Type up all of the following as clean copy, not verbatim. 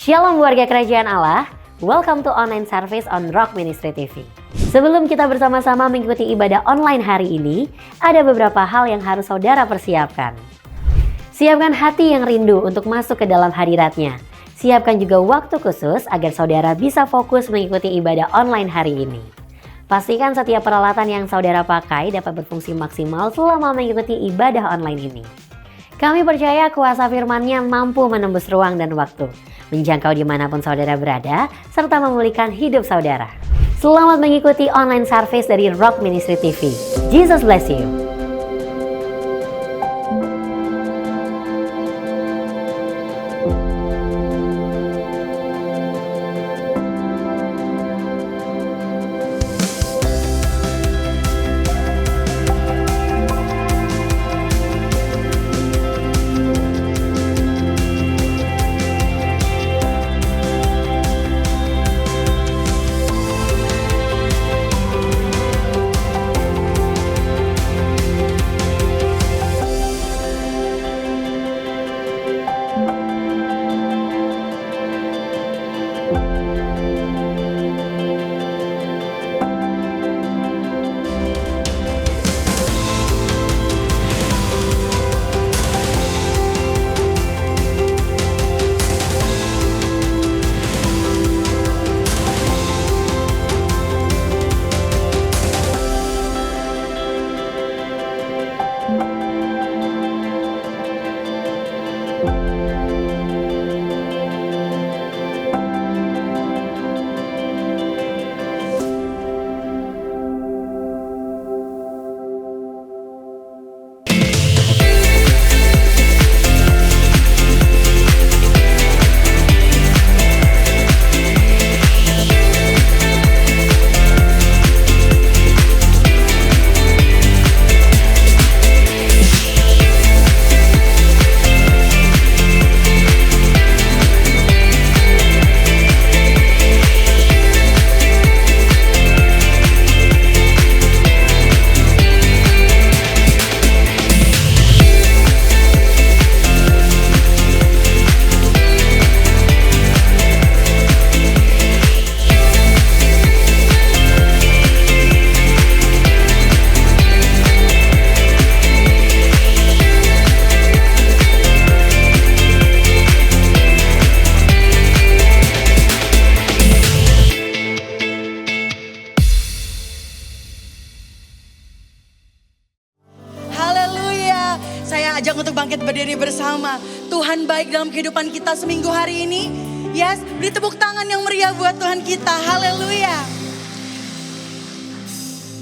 Shalom warga kerajaan Allah, welcome to online service on Rock Ministry TV. Sebelum kita bersama-sama mengikuti ibadah online hari ini, ada beberapa hal yang harus saudara persiapkan. Siapkan hati yang rindu untuk masuk ke dalam hadiratnya. Siapkan juga waktu khusus agar saudara bisa fokus mengikuti ibadah online hari ini. Pastikan setiap peralatan yang saudara pakai dapat berfungsi maksimal selama mengikuti ibadah online ini. Kami percaya kuasa firman-Nya mampu menembus ruang dan waktu, menjangkau dimanapun saudara berada, serta memulihkan hidup saudara. Selamat mengikuti online service dari Rock Ministry TV. Jesus bless you. Ajak untuk bangkit berdiri bersama. Tuhan baik dalam kehidupan kita seminggu hari ini. Yes, beri tepuk tangan yang meriah buat Tuhan kita. Haleluya.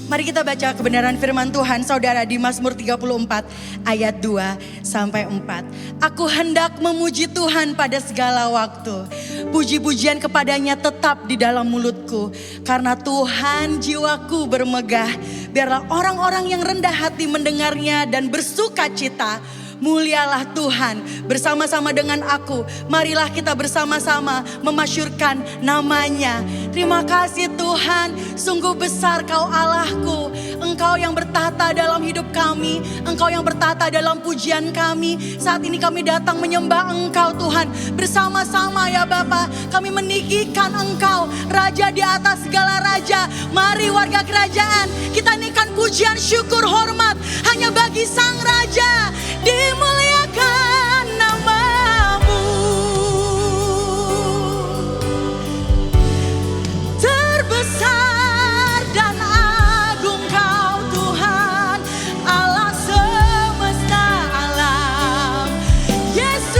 Mari kita baca kebenaran firman Tuhan saudara di Mazmur 34 ayat 2 sampai 4. Aku hendak memuji Tuhan pada segala waktu. Puji-pujian kepadanya tetap di dalam mulutku. Karena Tuhan jiwaku bermegah. Biarlah orang-orang yang rendah hati mendengarnya dan bersuka cita. Mulialah Tuhan bersama-sama dengan aku. Marilah kita bersama-sama memasyurkan namanya. Terima kasih Tuhan, sungguh besar Kau Allahku. Engkau yang bertata dalam hidup kami. Engkau yang bertata dalam pujian kami. Saat ini kami datang menyembah Engkau Tuhan. Bersama-sama ya Bapa, kami meninggikan Engkau, Raja di atas segala raja. Mari warga kerajaan, kita naikkan pujian syukur hormat hanya bagi Sang Raja. Dimuliakan namamu, terbesar dan agung Kau Tuhan, Allah semesta alam. Yesus,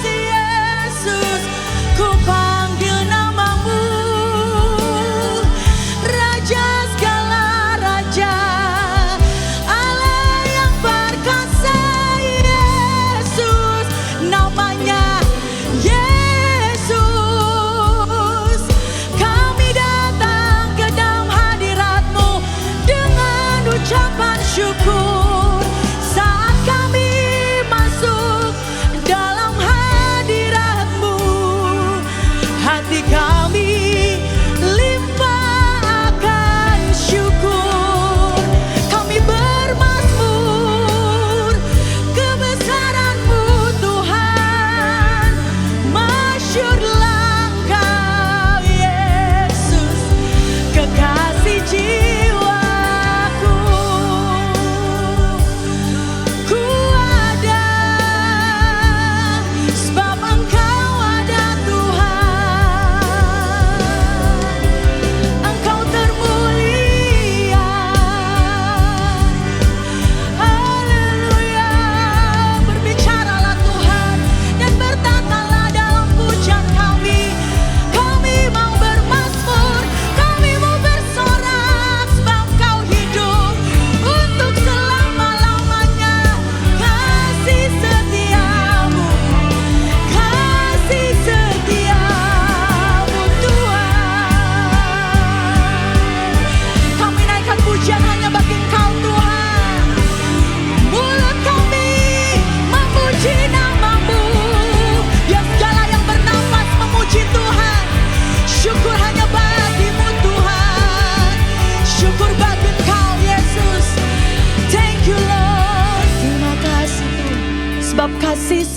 Yesus, ku panggil namamu, Raja segala raja, Allah yang perkasa.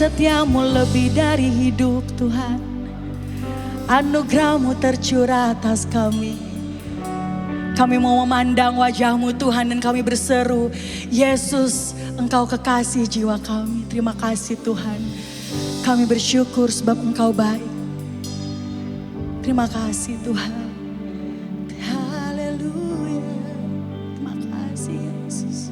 setiamu lebih dari hidup Tuhan. Anugerah-Mu tercurah atas kami. Kami mau memandang wajah-Mu Tuhan dan kami berseru, Yesus, Engkau kekasih jiwa kami. Terima kasih Tuhan. Kami bersyukur sebab Engkau baik. Terima kasih Tuhan. Haleluya. Terima kasih Yesus.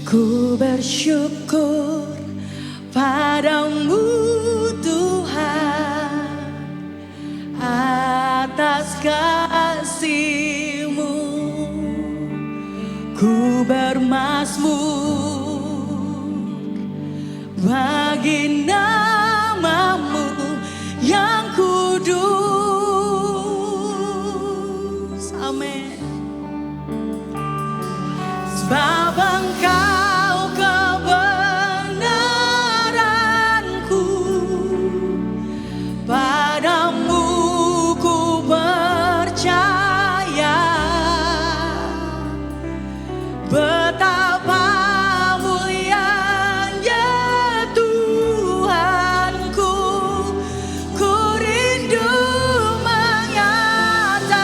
Ku bersyukur padamu Tuhan atas kasih-Mu. Ku bermazmur bagi nama-Mu yang kudus. Amin. Sebab Engkau kebenaranku, padamu ku percaya. Betapa mulianya Tuhanku, ku rindu menyatakan.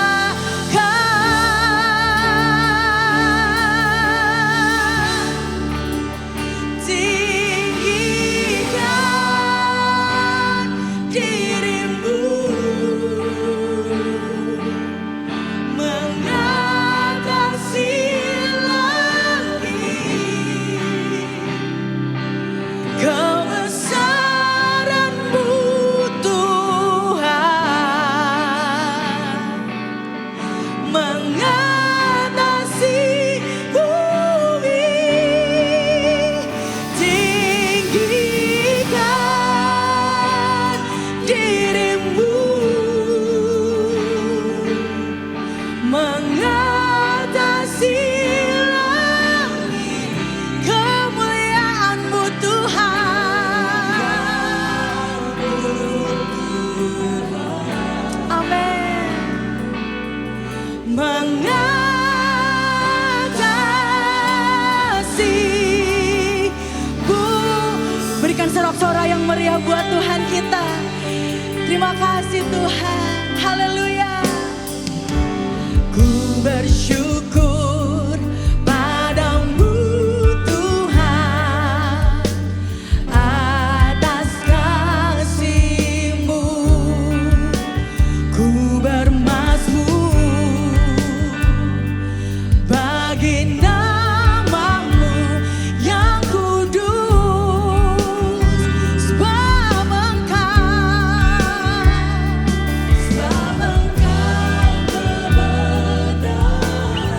Tinggikan dirimu mengatasi kebesaran-Mu Tuhan, mengatasi bumi. Tinggikan dirimu mengatasi langit, kemuliaan-Mu Tuhan. Amin. Mengatasi berikan sorak-sorai yang meriah buat Tuhan kita. Terima kasih Tuhan. Haleluya. Ku bersyukur padamu Tuhan atas kasih-Mu. Ku bermazmur bagi nama-Mu yang kudus. Sebab Engkau kebenaran.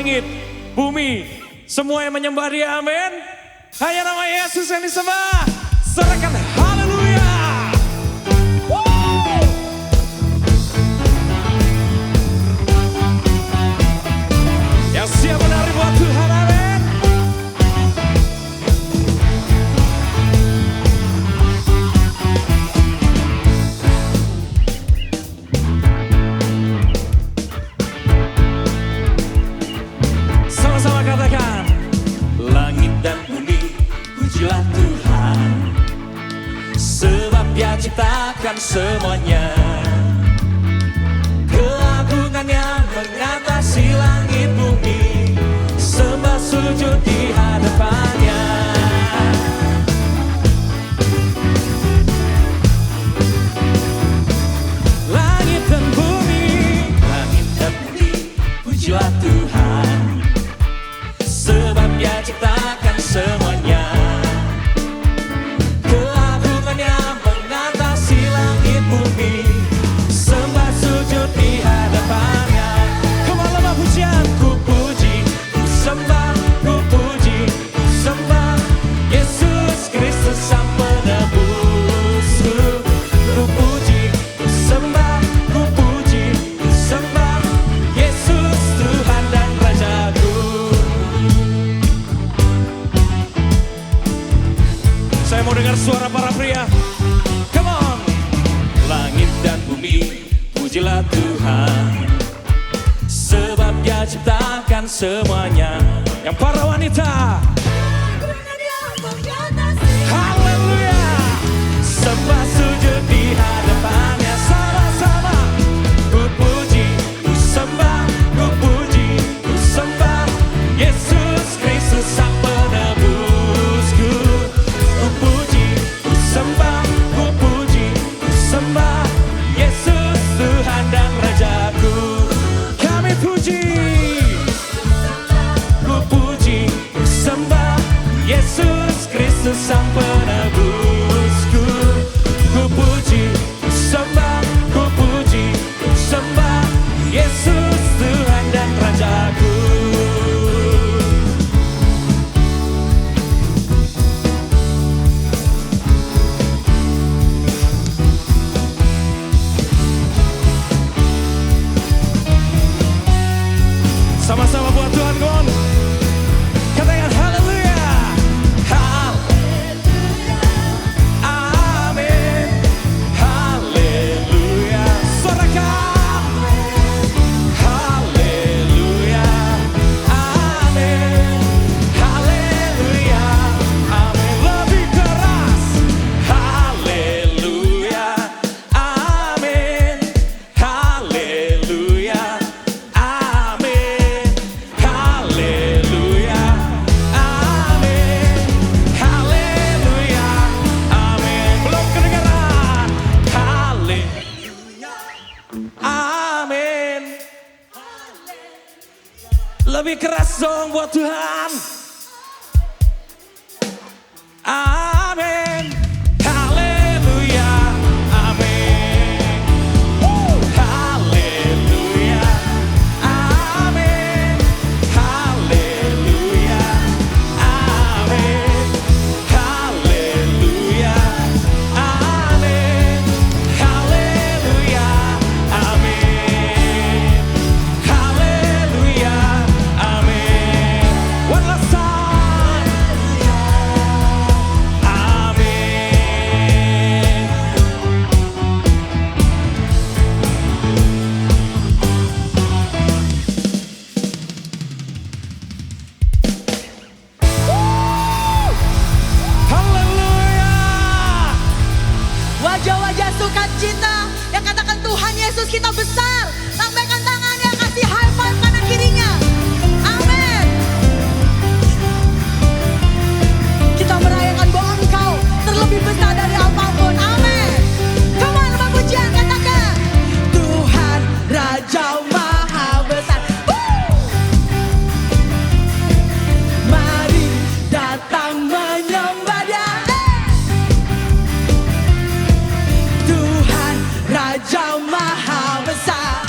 langit, bumi, semua yang menyembah Dia, amin. Hanya nama Yesus yang disembah. Sorakan haleluya. Yang siap menari buat Tuhan, amin. Sama-sama katakan, langit dan bumi pujilah Tuhan, sebab Dia ciptakan semuanya. Keagungannya mengatasi langit bumi, sembah sujud di hadapannya. Langit dan bumi pujilah Tuhan, sebab Dia ciptakan semuanya. Keagungannya mengatasi langit bumi, sembah sujud di hadapannya. Kemana pujian, ku puji, ku sembah, ku puji, ku sembah Yesus Kristus Sang Penebusku. Ku puji, ku sembah, ku puji, ku sembah Yesus Tuhan dan Rajaku. Saya mau dengar suara para pria. Come on. Langit dan bumi pujilah Tuhan, sebab Dia ciptakan semuanya. Yang para wanita, haleluya, sembah sujud di hadapannya. Sama-sama, ku puji, ku sembah, ku puji, ku sembah Yesus Kristus Sang Penebusku. Ku puji, ku sembah, ku puji, ku sembah Yesus Tuhan dan Rajaku. Kami puji, ku puji, ku sembah Yesus Kristus Sang Penebusku. Ku puji, ku sembah, ku puji, ku sembah Yesus Tuhan dan Rajaku. Sama-sama buat Tuhan, Gon. Katakan haleluya. Amin. Haleluya. Sorakan. Haleluya. Amin. Haleluya. Amin. Lebih keras. Haleluya. Amin. Haleluya. Amin. Haleluya. Amin. Haleluya. Amin. Belum kedengaran. Haleluya. Amin. Lebih keras dong buat Tuhan. Amin. Haleluya. Amin. Haleluya. Amin. Haleluya. Amin. Haleluya. Amin. Haleluya. Amin. Haleluya. Amin. One last time. Amin. Haleluya. Wajah-wajah sukacita yang katakan Tuhan Yesus kita besar. Lambaikan tangannya, kasih high five kanan kirinya. Amin. Kita merayakan bahwa Engkau terlebih besar dari apapun. Amin. Come on, pujian katakan. Tuhan Raja Maha Besar. Mari datang menyembah Dia. Tuhan Raja Maha Besar.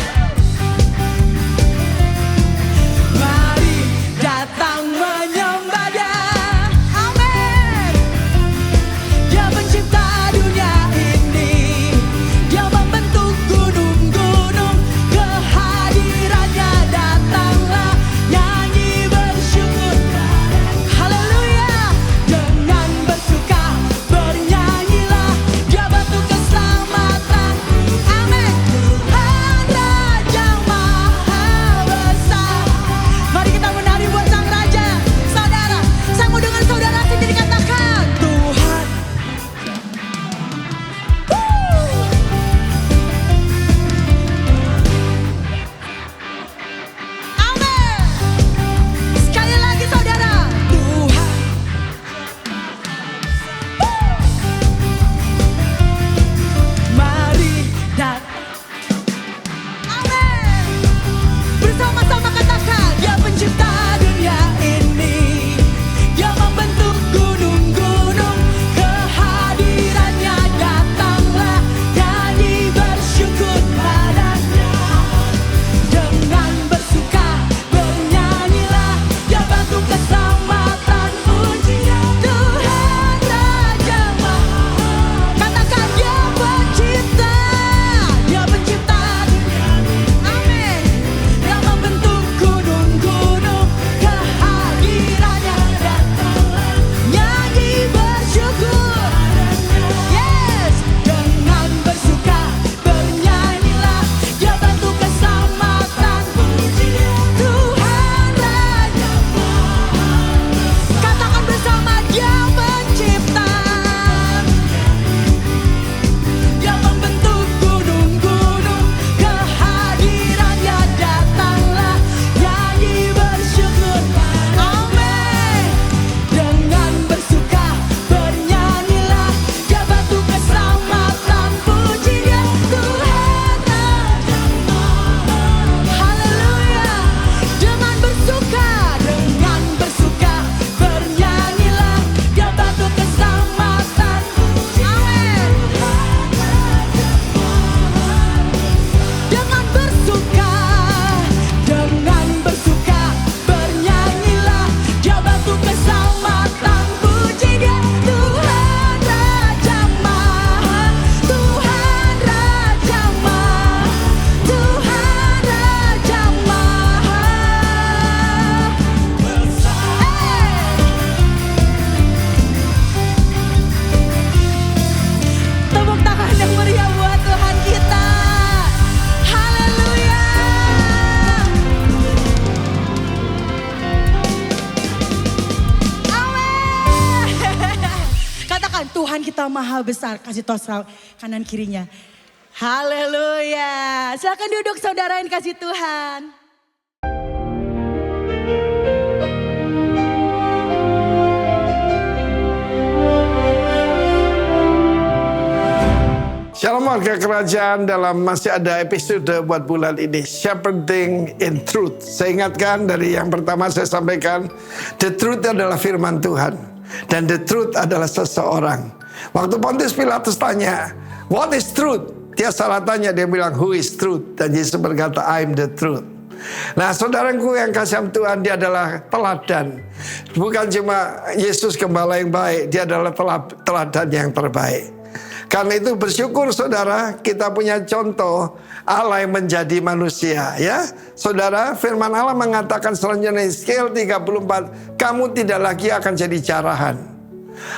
Tuhan kita maha besar. Kasih tahu kanan kirinya. Haleluya. Silakan duduk saudara yang kasih Tuhan. Shalom warga kerajaan, dalam masih ada episode buat bulan ini, Shepherding in Truth. Saya ingatkan dari yang pertama saya sampaikan, the truth adalah firman Tuhan. Dan the truth adalah seseorang. Waktu Pontius Pilatus tanya, what is truth? Dia salah tanya, dia bilang, who is truth? Dan Yesus berkata, I'm the truth. Nah saudaraku yang kasih Tuhan, dia adalah teladan. Bukan cuma Yesus gembala yang baik, dia adalah teladan yang terbaik. Karena itu bersyukur saudara, kita punya contoh Allah yang menjadi manusia, ya. Saudara, firman Allah mengatakan selanjutnya Yeskiel 34, kamu tidak lagi akan jadi jarahan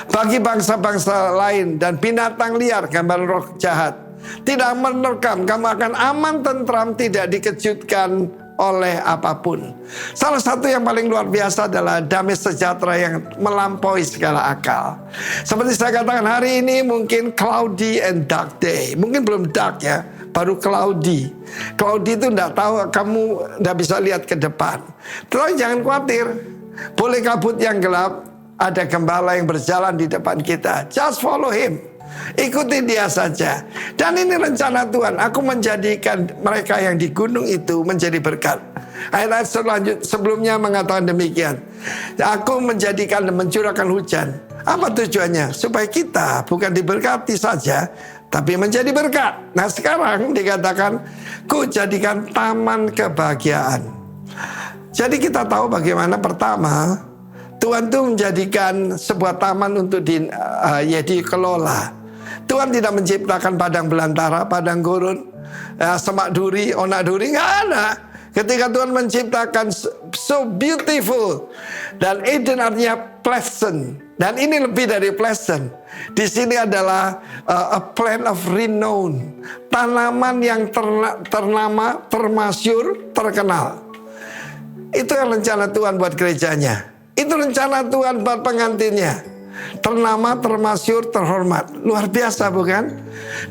bagi bangsa-bangsa lain dan binatang liar, gambar roh jahat. Tidak menerkam, kamu akan aman tentram, tidak dikejutkan oleh apapun. Salah satu yang paling luar biasa adalah damai sejahtera yang melampaui segala akal. Seperti saya katakan, hari ini mungkin cloudy and dark day. Mungkin belum dark ya, baru cloudy. Cloudy itu enggak tahu, kamu enggak bisa lihat ke depan. Terus jangan khawatir, boleh kabut yang gelap, ada gembala yang berjalan di depan kita. Just follow him. Ikuti dia saja. Dan ini rencana Tuhan, aku menjadikan mereka yang di gunung itu menjadi berkat. Ayat sebelumnya mengatakan demikian, aku menjadikan dan mencurahkan hujan. Apa tujuannya? Supaya kita bukan diberkati saja, tapi menjadi berkat. Nah sekarang dikatakan, ku jadikan taman kebahagiaan. Jadi kita tahu bagaimana pertama Tuhan itu menjadikan sebuah taman untuk dikelola. Tuhan tidak menciptakan padang belantara, padang gurun, semak duri, onak duri, nggak ada. Ketika Tuhan menciptakan so beautiful, dan Eden artinya pleasant, dan ini lebih dari pleasant. Di sini adalah a plant of renown, tanaman yang ternama, termasyur, terkenal. Itu yang rencana Tuhan buat gerejanya. Itu rencana Tuhan buat pengantinnya. Ternama, termasyur, terhormat. Luar biasa bukan?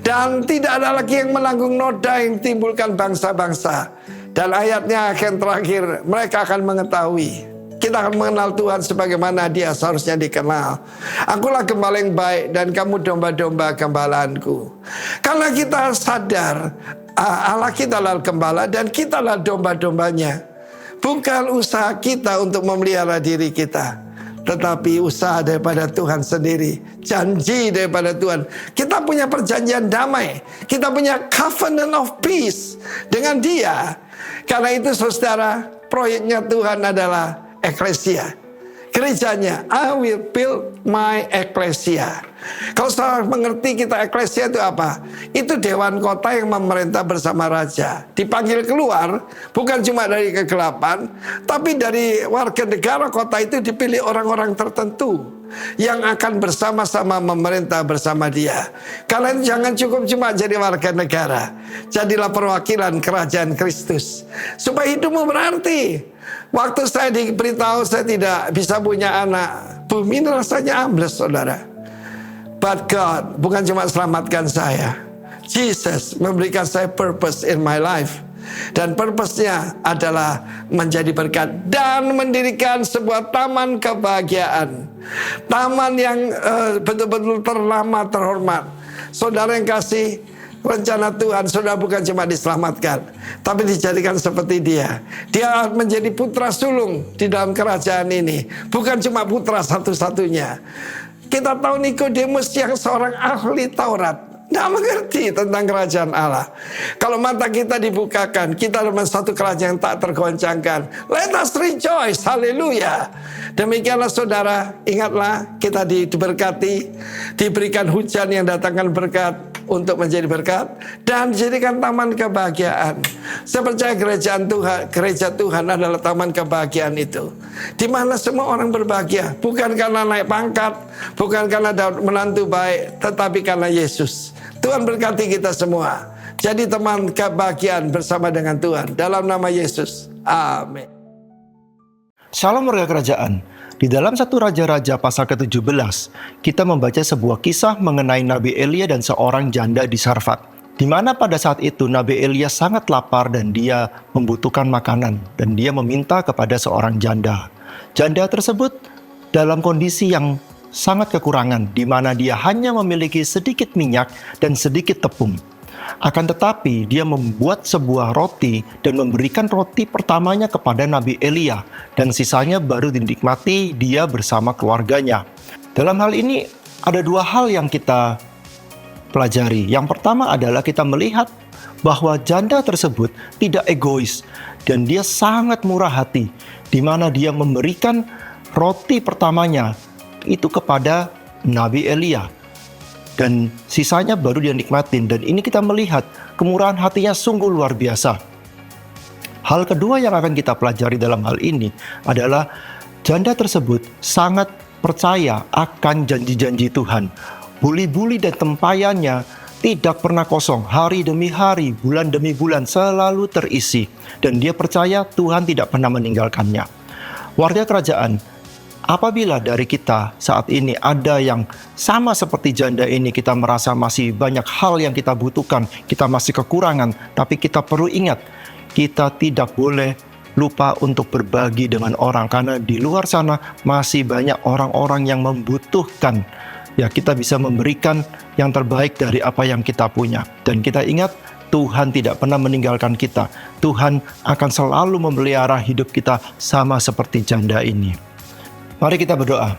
Dan tidak ada lagi yang menanggung noda yang timbulkan bangsa-bangsa. Dan ayatnya akan terakhir, mereka akan mengetahui. Kita akan mengenal Tuhan sebagaimana dia seharusnya dikenal. Akulah gembala yang baik dan kamu domba-domba gembalaanku. Karena kita sadar Allah kita adalah gembala dan kita adalah domba-dombanya. Bukan usaha kita untuk memelihara diri kita, tetapi usaha daripada Tuhan sendiri. Janji daripada Tuhan. Kita punya perjanjian damai. Kita punya covenant of peace dengan dia. Karena itu saudara, proyeknya Tuhan adalah eklesia. Gerejanya, I will build my ecclesia. Kalau saudara mengerti kita eklesia itu apa? Itu dewan kota yang memerintah bersama raja. Dipanggil keluar, bukan cuma dari kegelapan, tapi dari warga negara kota itu dipilih orang-orang tertentu yang akan bersama-sama memerintah bersama dia. Kalian jangan cukup cuma jadi warga negara. Jadilah perwakilan kerajaan Kristus. Supaya hidupmu berarti. Waktu saya diberitahu saya tidak bisa punya anak, bumi rasanya ambles saudara. But God bukan cuma selamatkan saya, Jesus memberikan saya purpose in my life. Dan purpose-nya adalah menjadi berkat dan mendirikan sebuah taman kebahagiaan. Taman yang betul-betul terlama, terhormat. Saudara yang kasih, rencana Tuhan, saudara bukan cuma diselamatkan, tapi dijadikan seperti dia. Dia menjadi putra sulung di dalam kerajaan ini. Bukan cuma putra satu-satunya. Kita tahu Nikodemus yang seorang ahli Taurat, tidak mengerti tentang kerajaan Allah. Kalau mata kita dibukakan, kita dalam satu kerajaan yang tak tergoncangkan. Let us rejoice, haleluya. Demikianlah saudara, ingatlah kita diberkati, diberikan hujan yang datangkan berkat untuk menjadi berkat, dan dijadikan taman kebahagiaan. Saya percaya gereja Tuhan adalah taman kebahagiaan itu, di mana semua orang berbahagia, bukan karena naik pangkat, bukan karena dapat menantu baik, tetapi karena Yesus. Tuhan berkati kita semua. Jadi teman kebahagiaan bersama dengan Tuhan. Dalam nama Yesus. Amin. Shalom warga kerajaan. Di dalam 1 Raja-Raja pasal ke-17, kita membaca sebuah kisah mengenai Nabi Elia dan seorang janda di Sarfat. Di mana pada saat itu Nabi Elia sangat lapar dan dia membutuhkan makanan. Dan dia meminta kepada seorang janda. Janda tersebut dalam kondisi yang sangat kekurangan, di mana dia hanya memiliki sedikit minyak dan sedikit tepung. Akan tetapi dia membuat sebuah roti dan memberikan roti pertamanya kepada Nabi Elia, dan sisanya baru dinikmati dia bersama keluarganya. Dalam hal ini ada dua hal yang kita pelajari. Yang pertama adalah kita melihat bahwa janda tersebut tidak egois dan dia sangat murah hati, di mana dia memberikan roti pertamanya itu kepada Nabi Elia. Dan sisanya baru dia nikmatin. Dan ini kita melihat kemurahan hatinya sungguh luar biasa. Hal kedua yang akan kita pelajari dalam hal ini adalah janda tersebut sangat percaya akan janji-janji Tuhan. Buli-buli dan tempayannya tidak pernah kosong. Hari demi hari, bulan demi bulan selalu terisi. Dan dia percaya Tuhan tidak pernah meninggalkannya. Warga kerajaan, apabila dari kita saat ini ada yang sama seperti janda ini, kita merasa masih banyak hal yang kita butuhkan, kita masih kekurangan, tapi kita perlu ingat, kita tidak boleh lupa untuk berbagi dengan orang, karena di luar sana masih banyak orang-orang yang membutuhkan. Ya, kita bisa memberikan yang terbaik dari apa yang kita punya. Dan kita ingat, Tuhan tidak pernah meninggalkan kita. Tuhan akan selalu memelihara hidup kita sama seperti janda ini. Mari kita berdoa.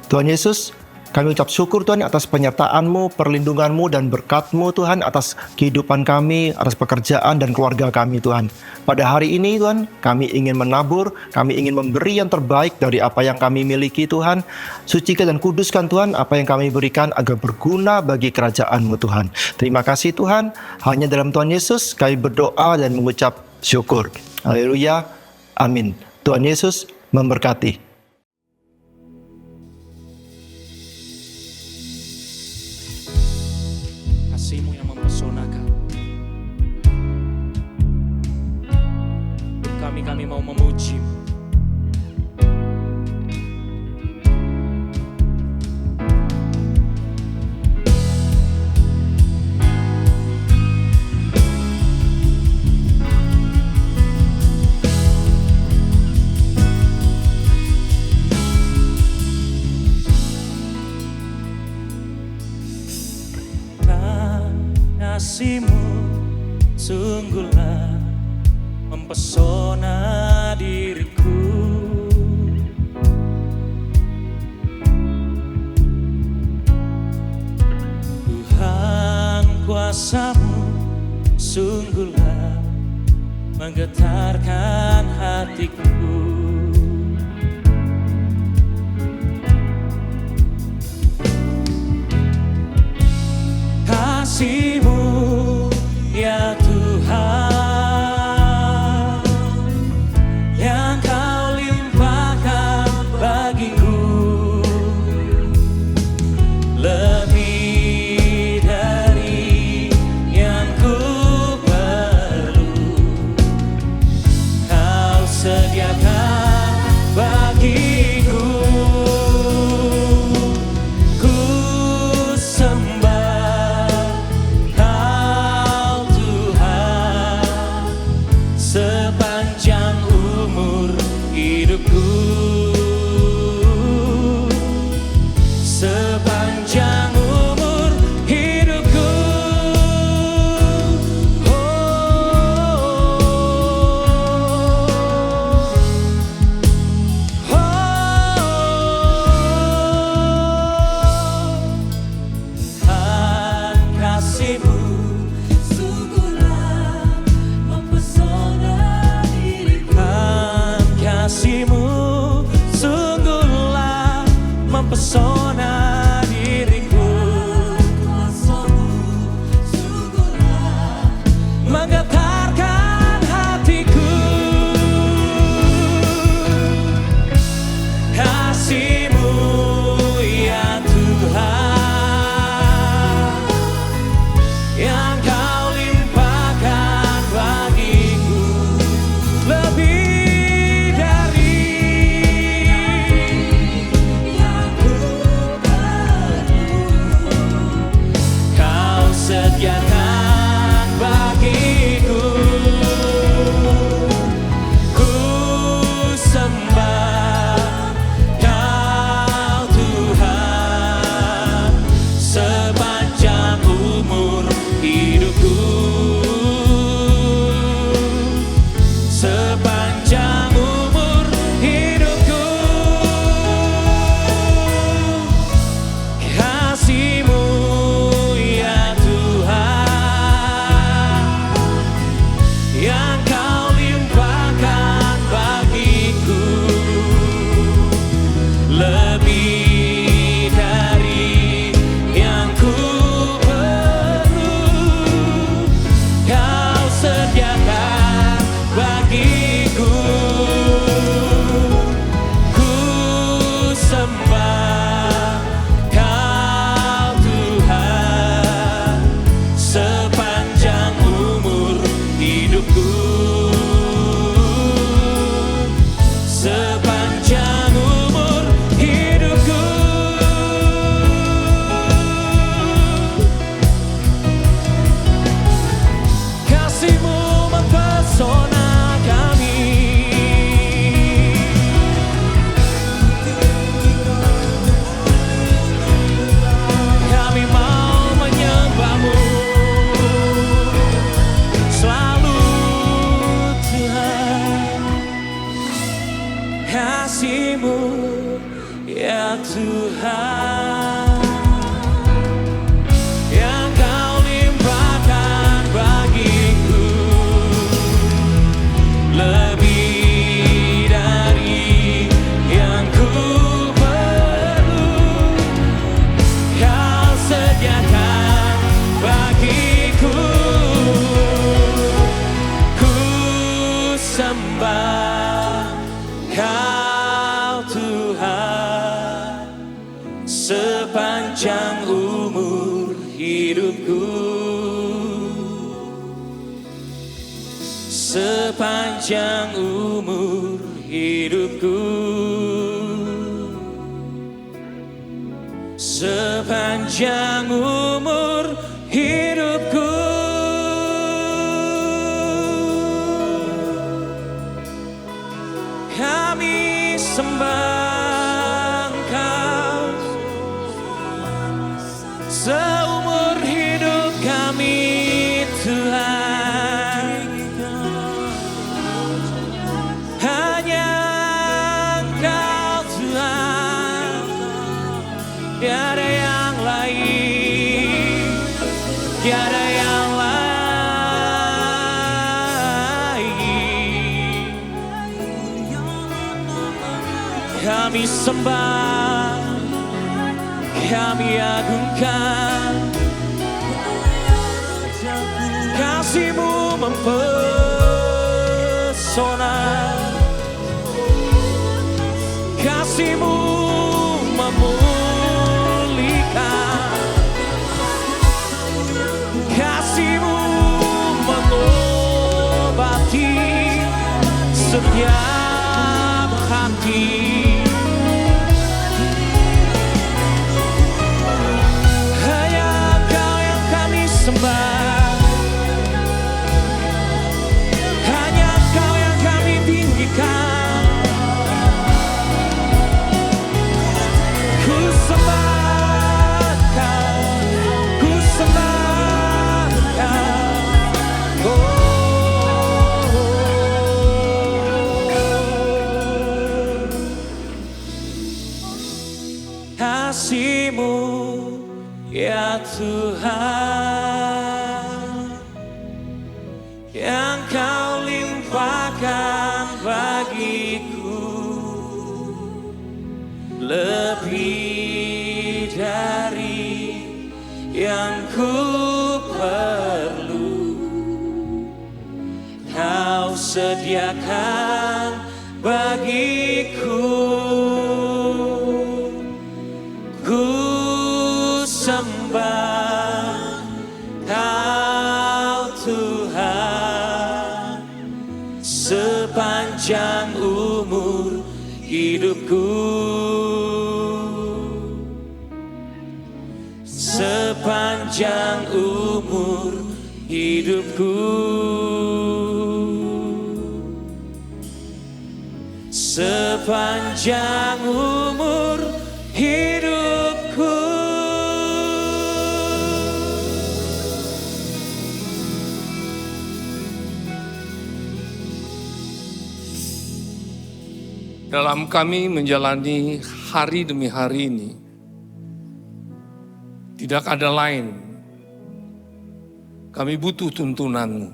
Tuhan Yesus, kami ucap syukur Tuhan atas penyertaan-Mu, perlindungan-Mu, dan berkat-Mu Tuhan atas kehidupan kami, atas pekerjaan dan keluarga kami Tuhan. Pada hari ini Tuhan, kami ingin menabur, kami ingin memberi yang terbaik dari apa yang kami miliki Tuhan. Sucikan dan kuduskan Tuhan apa yang kami berikan agar berguna bagi kerajaan-Mu Tuhan. Terima kasih Tuhan, hanya dalam Tuhan Yesus kami berdoa dan mengucap syukur. Haleluya, amin. Tuhan Yesus memberkati. Kasih-Mu yang mempesona kami. Kami mau memuji-Mu. Kasih-Mu sungguhlah mempesona diriku. Tuhan, kuasa-Mu sungguhlah menggetarkan hatiku. Kasih-Mu ya Tuhan, yang Kau limpahkan bagiku, lebih dari yang ku perlu. Kau sediakan kasih-Mu ya Tuhan, yang Kau limpahkan bagiku, lebih dari yang ku perlu. Kau sediakan bagiku, ku sembah Kau Tuhan sepanjang umur hidupku, sepanjang umur hidupku, sepanjang umur hidupku. Kami sembah Engkau seumur hidup kami, Tuhan. Hanya Engkau, Tuhan, tiada yang lain, tiada yang lain. Kami sembah, kami agungkan, kasih-Mu mempesona, kasih-Mu memulihkan, kasih-Mu mengobati setiap hati. Hanya Kau yang kami sembah, hanya Kau yang kami tinggikan. Ku sembah Kau, ku sembah Kau. Kasih-Mu ya Tuhan, yang Kau limpahkan bagiku, lebih dari yang ku perlu. Kau sediakan bagiku, ku sembah Kau Tuhan sepanjang umur hidupku, sepanjang umur hidupku, sepanjang umur hidupku. Dalam kami menjalani hari demi hari ini, tidak ada lain. Kami butuh tuntunan-Mu.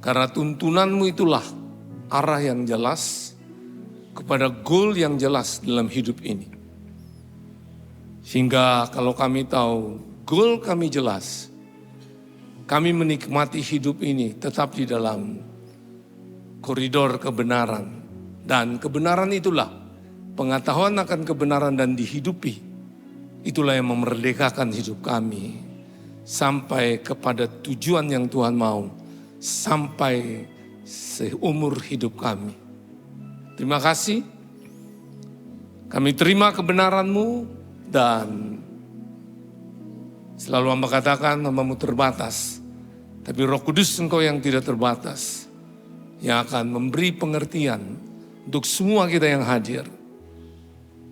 Karena tuntunan-Mu itulah arah yang jelas kepada goal yang jelas dalam hidup ini. Sehingga kalau kami tahu goal kami jelas, kami menikmati hidup ini tetap di dalam koridor kebenaran. Dan kebenaran itulah, pengetahuan akan kebenaran dan dihidupi, itulah yang memerdekakan hidup kami sampai kepada tujuan yang Tuhan mau, sampai seumur hidup kami. Terima kasih, kami terima kebenaran-Mu, dan selalu hamba katakan hamba-Mu terbatas, tapi Roh Kudus Engkau yang tidak terbatas, yang akan memberi pengertian untuk semua kita yang hadir.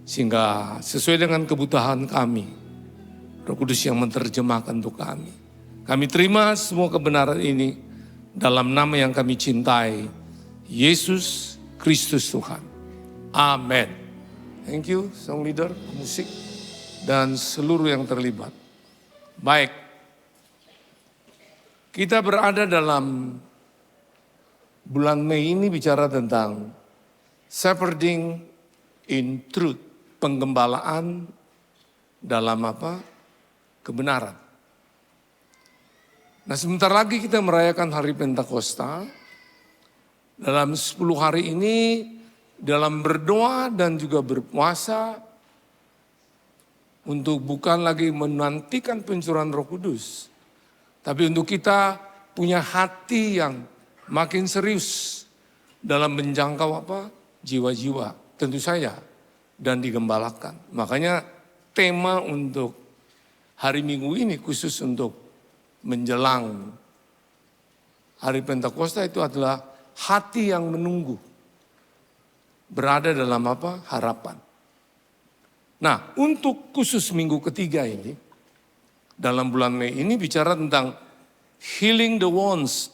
Sehingga sesuai dengan kebutuhan kami, Roh Kudus yang menerjemahkan untuk kami. Kami terima semua kebenaran ini dalam nama yang kami cintai, Yesus Kristus Tuhan. Amin. Thank you, song leader, musik, dan seluruh yang terlibat. Baik, kita berada dalam bulan Mei ini bicara tentang shepherding in truth, penggembalaan dalam apa? Kebenaran. Nah, sebentar lagi kita merayakan hari Pentakosta. Dalam 10 hari ini, dalam berdoa dan juga berpuasa, untuk bukan lagi menantikan pencurahan Roh Kudus, tapi untuk kita punya hati yang makin serius dalam menjangkau apa? Jiwa-jiwa, tentu saja, dan digembalakan. Makanya tema untuk hari Minggu ini khusus untuk menjelang hari Pentakosta itu adalah hati yang menunggu. Berada dalam apa? Harapan. Nah, untuk khusus minggu ketiga ini, dalam bulan Mei ini bicara tentang healing the wounds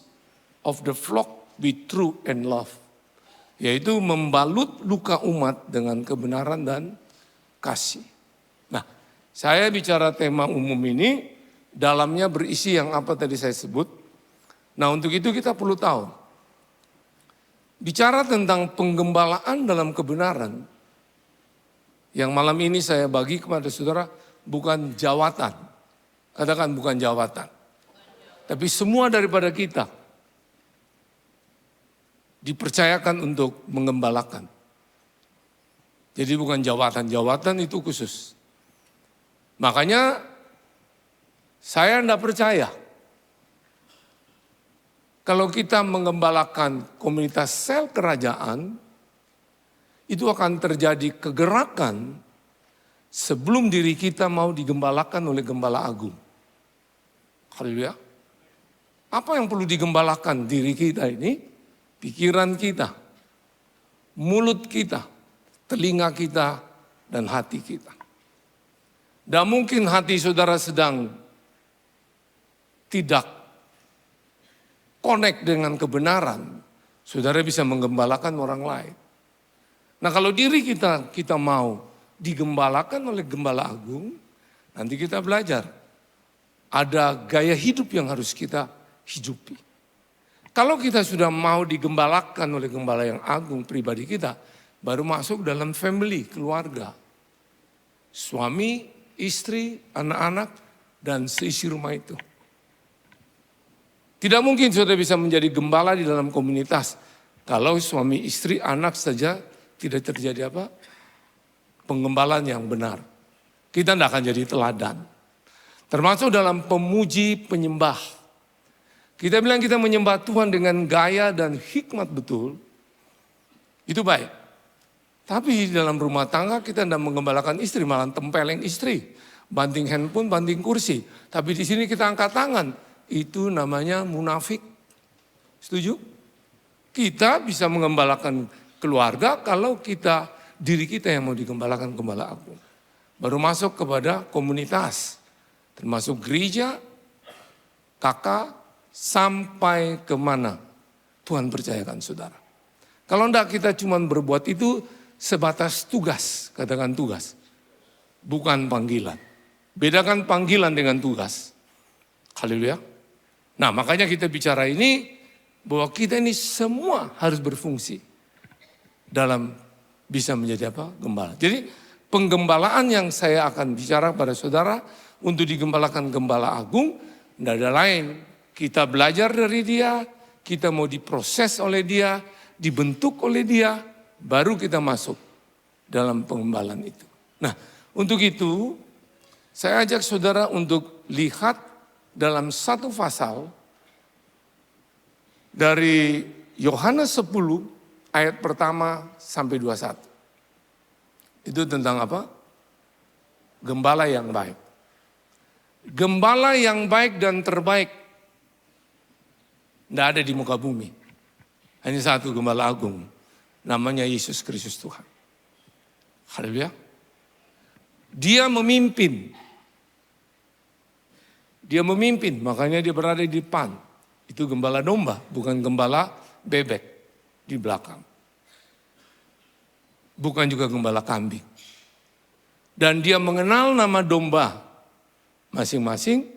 of the flock with truth and love. Yaitu membalut luka umat dengan kebenaran dan kasih. Nah, saya bicara tema umum ini, dalamnya berisi yang apa tadi saya sebut. Nah, untuk itu kita perlu tahu. Bicara tentang penggembalaan dalam kebenaran, yang malam ini saya bagi kepada saudara bukan jawatan. Katakan bukan jawatan. Tapi semua daripada kita dipercayakan untuk mengembalakan. Jadi bukan jawatan itu khusus. Makanya saya tidak percaya kalau kita mengembalakan komunitas sel kerajaan, itu akan terjadi kegerakan sebelum diri kita mau digembalakan oleh Gembala Agung. Haleluya. Apa yang perlu digembalakan diri kita ini? Pikiran kita, mulut kita, telinga kita, dan hati kita. Dan mungkin hati saudara sedang tidak connect dengan kebenaran, saudara bisa menggembalakan orang lain. Nah, kalau diri kita mau digembalakan oleh Gembala Agung, nanti kita belajar. Ada gaya hidup yang harus kita hidupi. Kalau kita sudah mau digembalakan oleh Gembala yang agung pribadi kita, baru masuk dalam family, keluarga. Suami, istri, anak-anak, dan seisi rumah itu. Tidak mungkin saudara bisa menjadi gembala di dalam komunitas kalau suami, istri, anak saja tidak terjadi apa? Penggembalaan yang benar. Kita tidak akan jadi teladan. Termasuk dalam pemuji penyembah. Kita bilang kita menyembah Tuhan dengan gaya dan hikmat betul. Itu baik. Tapi dalam rumah tangga kita tidak menggembalakan istri, malah tempeleng istri. Banting handphone, banting kursi. Tapi di sini kita angkat tangan. Itu namanya munafik. Setuju? Kita bisa mengembalakan keluarga kalau diri kita yang mau digembalakan Gembala Agung. Baru masuk kepada komunitas. Termasuk gereja, kakak, sampai kemana Tuhan percayakan saudara. Kalau enggak kita cuma berbuat itu sebatas tugas, katakan tugas. Bukan panggilan. Bedakan panggilan dengan tugas. Haleluya. Nah, makanya kita bicara ini bahwa kita ini semua harus berfungsi dalam bisa menjadi apa? Gembala. Jadi penggembalaan yang saya akan bicara pada saudara untuk digembalakan Gembala Agung, tidak ada lain. Kita belajar dari dia, kita mau diproses oleh dia, dibentuk oleh dia, baru kita masuk dalam pengembalaan itu. Nah, untuk itu saya ajak saudara untuk lihat dalam satu pasal dari Yohanes 10 ayat pertama sampai 21. Itu tentang apa? Gembala yang baik. Gembala yang baik dan terbaik tidak ada di muka bumi. Hanya satu Gembala Agung, namanya Yesus Kristus Tuhan. Haleluya. Dia memimpin. Dia memimpin, makanya dia berada di depan. Itu gembala domba, bukan gembala bebek di belakang. bukan juga gembala kambing. Dan dia mengenal nama domba masing-masing,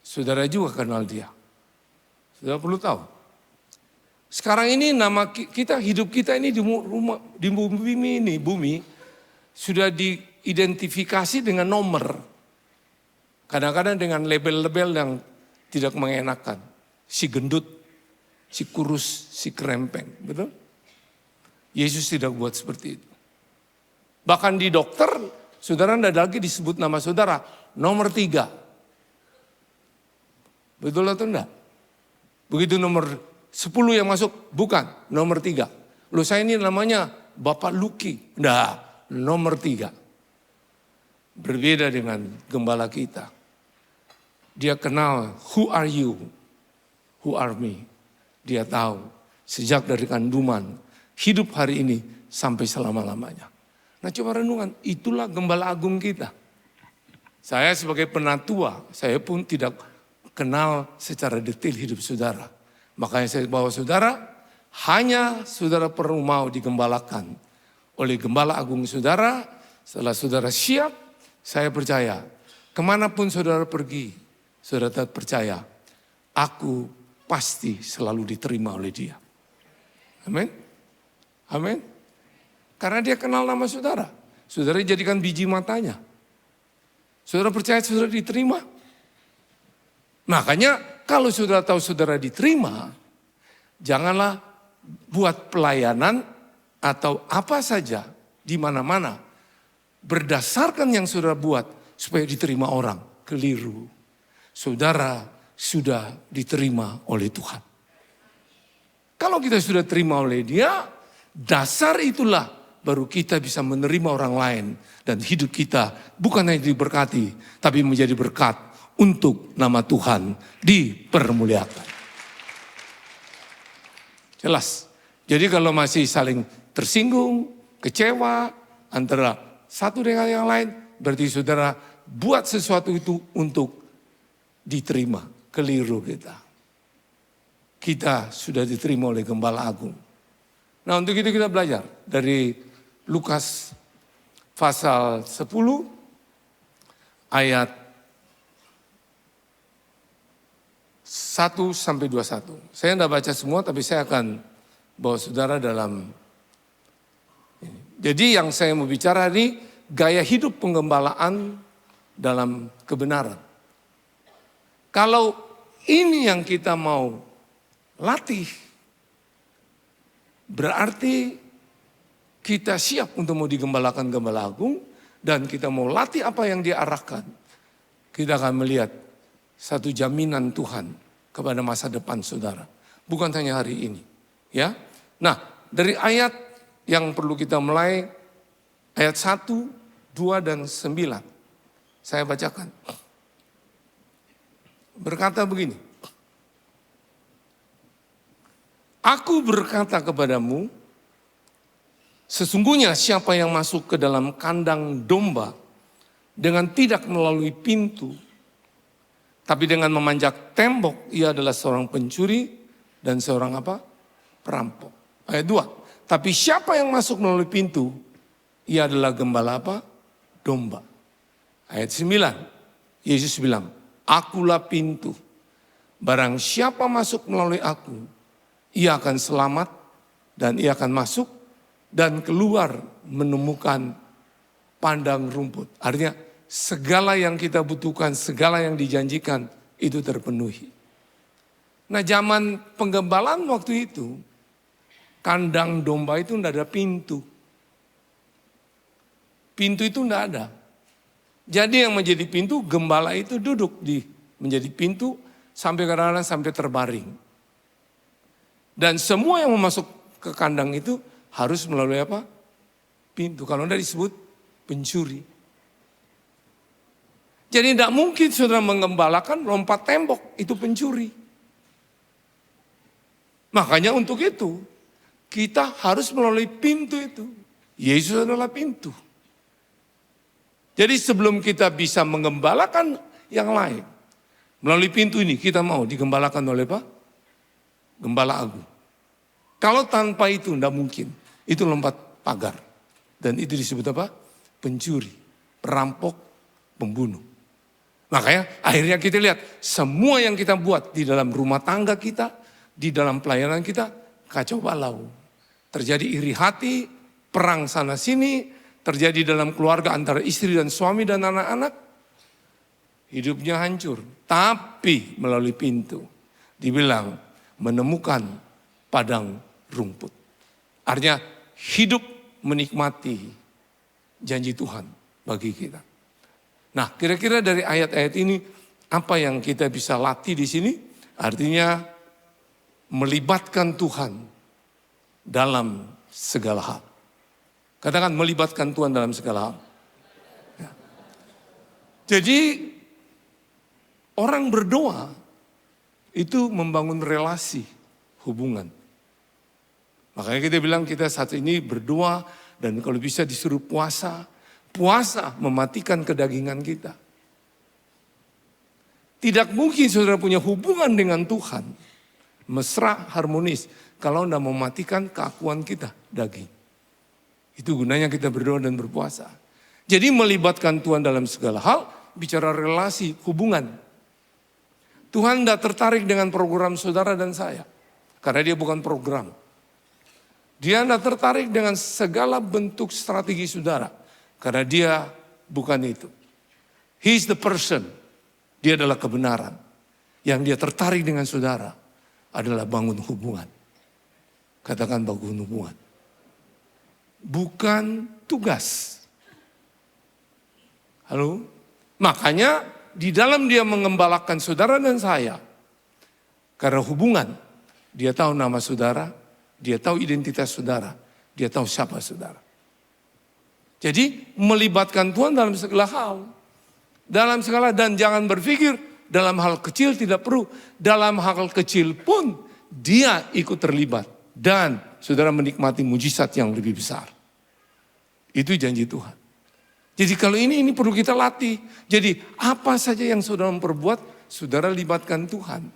saudara juga kenal dia. Saudara perlu tahu. Sekarang ini nama kita, hidup kita ini di bumi sudah diidentifikasi dengan nomor. Kadang-kadang dengan label-label yang tidak mengenakan. Si gendut, si kurus, si kerempeng. Betul? Yesus tidak buat seperti itu. Bahkan di dokter, saudara tidak lagi disebut nama saudara, nomor 3. Betul atau enggak? Begitu nomor 10 yang masuk, bukan, nomor 3. Loh saya ini namanya Bapak Luki. Enggak, nomor 3. Berbeda dengan gembala kita. Dia kenal, who are you? Who are me? Dia tahu, sejak dari kandungan, hidup hari ini sampai selama-lamanya. Nah coba renungan, itulah gembala agung kita. Saya sebagai penatua, saya pun tidak kenal secara detail hidup saudara. Makanya saya bawa saudara, hanya saudara perlu mau digembalakan oleh gembala agung saudara. Setelah saudara siap, saya percaya, kemanapun saudara pergi, saudara tetap percaya, aku pasti selalu diterima oleh dia. Amin. Amin. Karena dia kenal nama saudara. Saudara jadikan biji matanya. Saudara percaya saudara diterima. Makanya kalau saudara tahu saudara diterima, janganlah buat pelayanan atau apa saja di mana-mana berdasarkan yang saudara buat supaya diterima orang. Keliru. Saudara sudah diterima oleh Tuhan. Kalau kita sudah terima oleh dia, dasar itulah baru kita bisa menerima orang lain. Dan hidup kita bukan hanya diberkati, tapi menjadi berkat untuk nama Tuhan dipermuliakan. Jelas. Jadi kalau masih saling tersinggung, kecewa antara satu dengan yang lain, berarti saudara buat sesuatu itu untuk diterima. Keliru kita. Kita sudah diterima oleh Gembala Agung. Nah untuk itu kita belajar dari Lukas pasal 10 ayat 1 sampai 21. Saya tidak baca semua tapi saya akan bawa saudara dalam ini. Jadi yang saya mau bicara ini gaya hidup penggembalaan dalam kebenaran. Kalau ini yang kita mau latih, berarti kita siap untuk mau digembalakan Gembala Agung dan kita mau latih apa yang dia arahkan. Kita akan melihat satu jaminan Tuhan kepada masa depan saudara. Bukan hanya hari ini. Ya. Nah, dari ayat yang perlu kita mulai, ayat 1, 2, dan 9. Saya bacakan. Berkata begini. Aku berkata kepadamu, sesungguhnya siapa yang masuk ke dalam kandang domba dengan tidak melalui pintu, tapi dengan memanjat tembok, ia adalah seorang pencuri dan seorang apa? Perampok. Ayat 2. Tapi siapa yang masuk melalui pintu, ia adalah gembala apa? Domba. Ayat 9. Yesus bilang, akulah pintu. Barang siapa masuk melalui aku, ia akan selamat dan ia akan masuk dan keluar menemukan padang rumput. Artinya segala yang kita butuhkan, segala yang dijanjikan itu terpenuhi. Nah zaman penggembalaan waktu itu, kandang domba itu tidak ada pintu. Pintu itu tidak ada. Jadi yang menjadi pintu, gembala itu duduk di menjadi pintu sampai kadang-kadang sampai terbaring. Dan semua yang mau masuk ke kandang itu harus melalui apa? Pintu. Kalau tidak disebut pencuri. Jadi tidak mungkin saudara menggembalakan lompat tembok, itu pencuri. Makanya untuk itu, kita harus melalui pintu itu. Yesus adalah pintu. Jadi sebelum kita bisa menggembalakan yang lain, melalui pintu ini kita mau digembalakan oleh apa? Gembala Agung. Kalau tanpa itu tidak mungkin. Itu lompat pagar. Dan itu disebut apa? Pencuri, perampok, pembunuh. Makanya akhirnya kita lihat semua yang kita buat di dalam rumah tangga kita, di dalam pelayanan kita, kacau balau. Terjadi iri hati, perang sana sini, terjadi dalam keluarga antara istri dan suami dan anak-anak. Hidupnya hancur, tapi melalui pintu dibilang menemukan padang rumput. Artinya hidup menikmati janji Tuhan bagi kita. Nah, kira-kira dari ayat-ayat ini apa yang kita bisa latih di sini? Artinya melibatkan Tuhan dalam segala hal. Katakan melibatkan Tuhan dalam segala hal. Ya. Jadi orang berdoa itu membangun relasi, hubungan. Makanya kita bilang kita saat ini berdoa dan kalau bisa disuruh puasa. Puasa mematikan kedagingan kita. Tidak mungkin saudara punya hubungan dengan Tuhan. Mesra, harmonis. Kalau tidak mematikan keakuan kita, daging. Itu gunanya kita berdoa dan berpuasa. Jadi melibatkan Tuhan dalam segala hal, bicara relasi, hubungan. Tuhan tidak tertarik dengan program saudara dan saya. Karena dia bukan program. Dia tidak tertarik dengan segala bentuk strategi saudara. Karena dia bukan itu. He is the person. Dia adalah kebenaran. Yang dia tertarik dengan saudara adalah bangun hubungan. Katakan bangun hubungan. Bukan tugas. Halo? Makanya di dalam dia mengembalakan saudara dan saya. Karena hubungan. Dia tahu nama saudara. Dia tahu identitas saudara. Dia tahu siapa saudara. Jadi melibatkan Tuhan dalam segala hal. Dalam segala dan jangan berpikir dalam hal kecil tidak perlu. Dalam hal kecil pun dia ikut terlibat. Dan saudara menikmati mujizat yang lebih besar. Itu janji Tuhan. Jadi kalau ini perlu kita latih. Jadi apa saja yang saudara memperbuat, saudara libatkan Tuhan.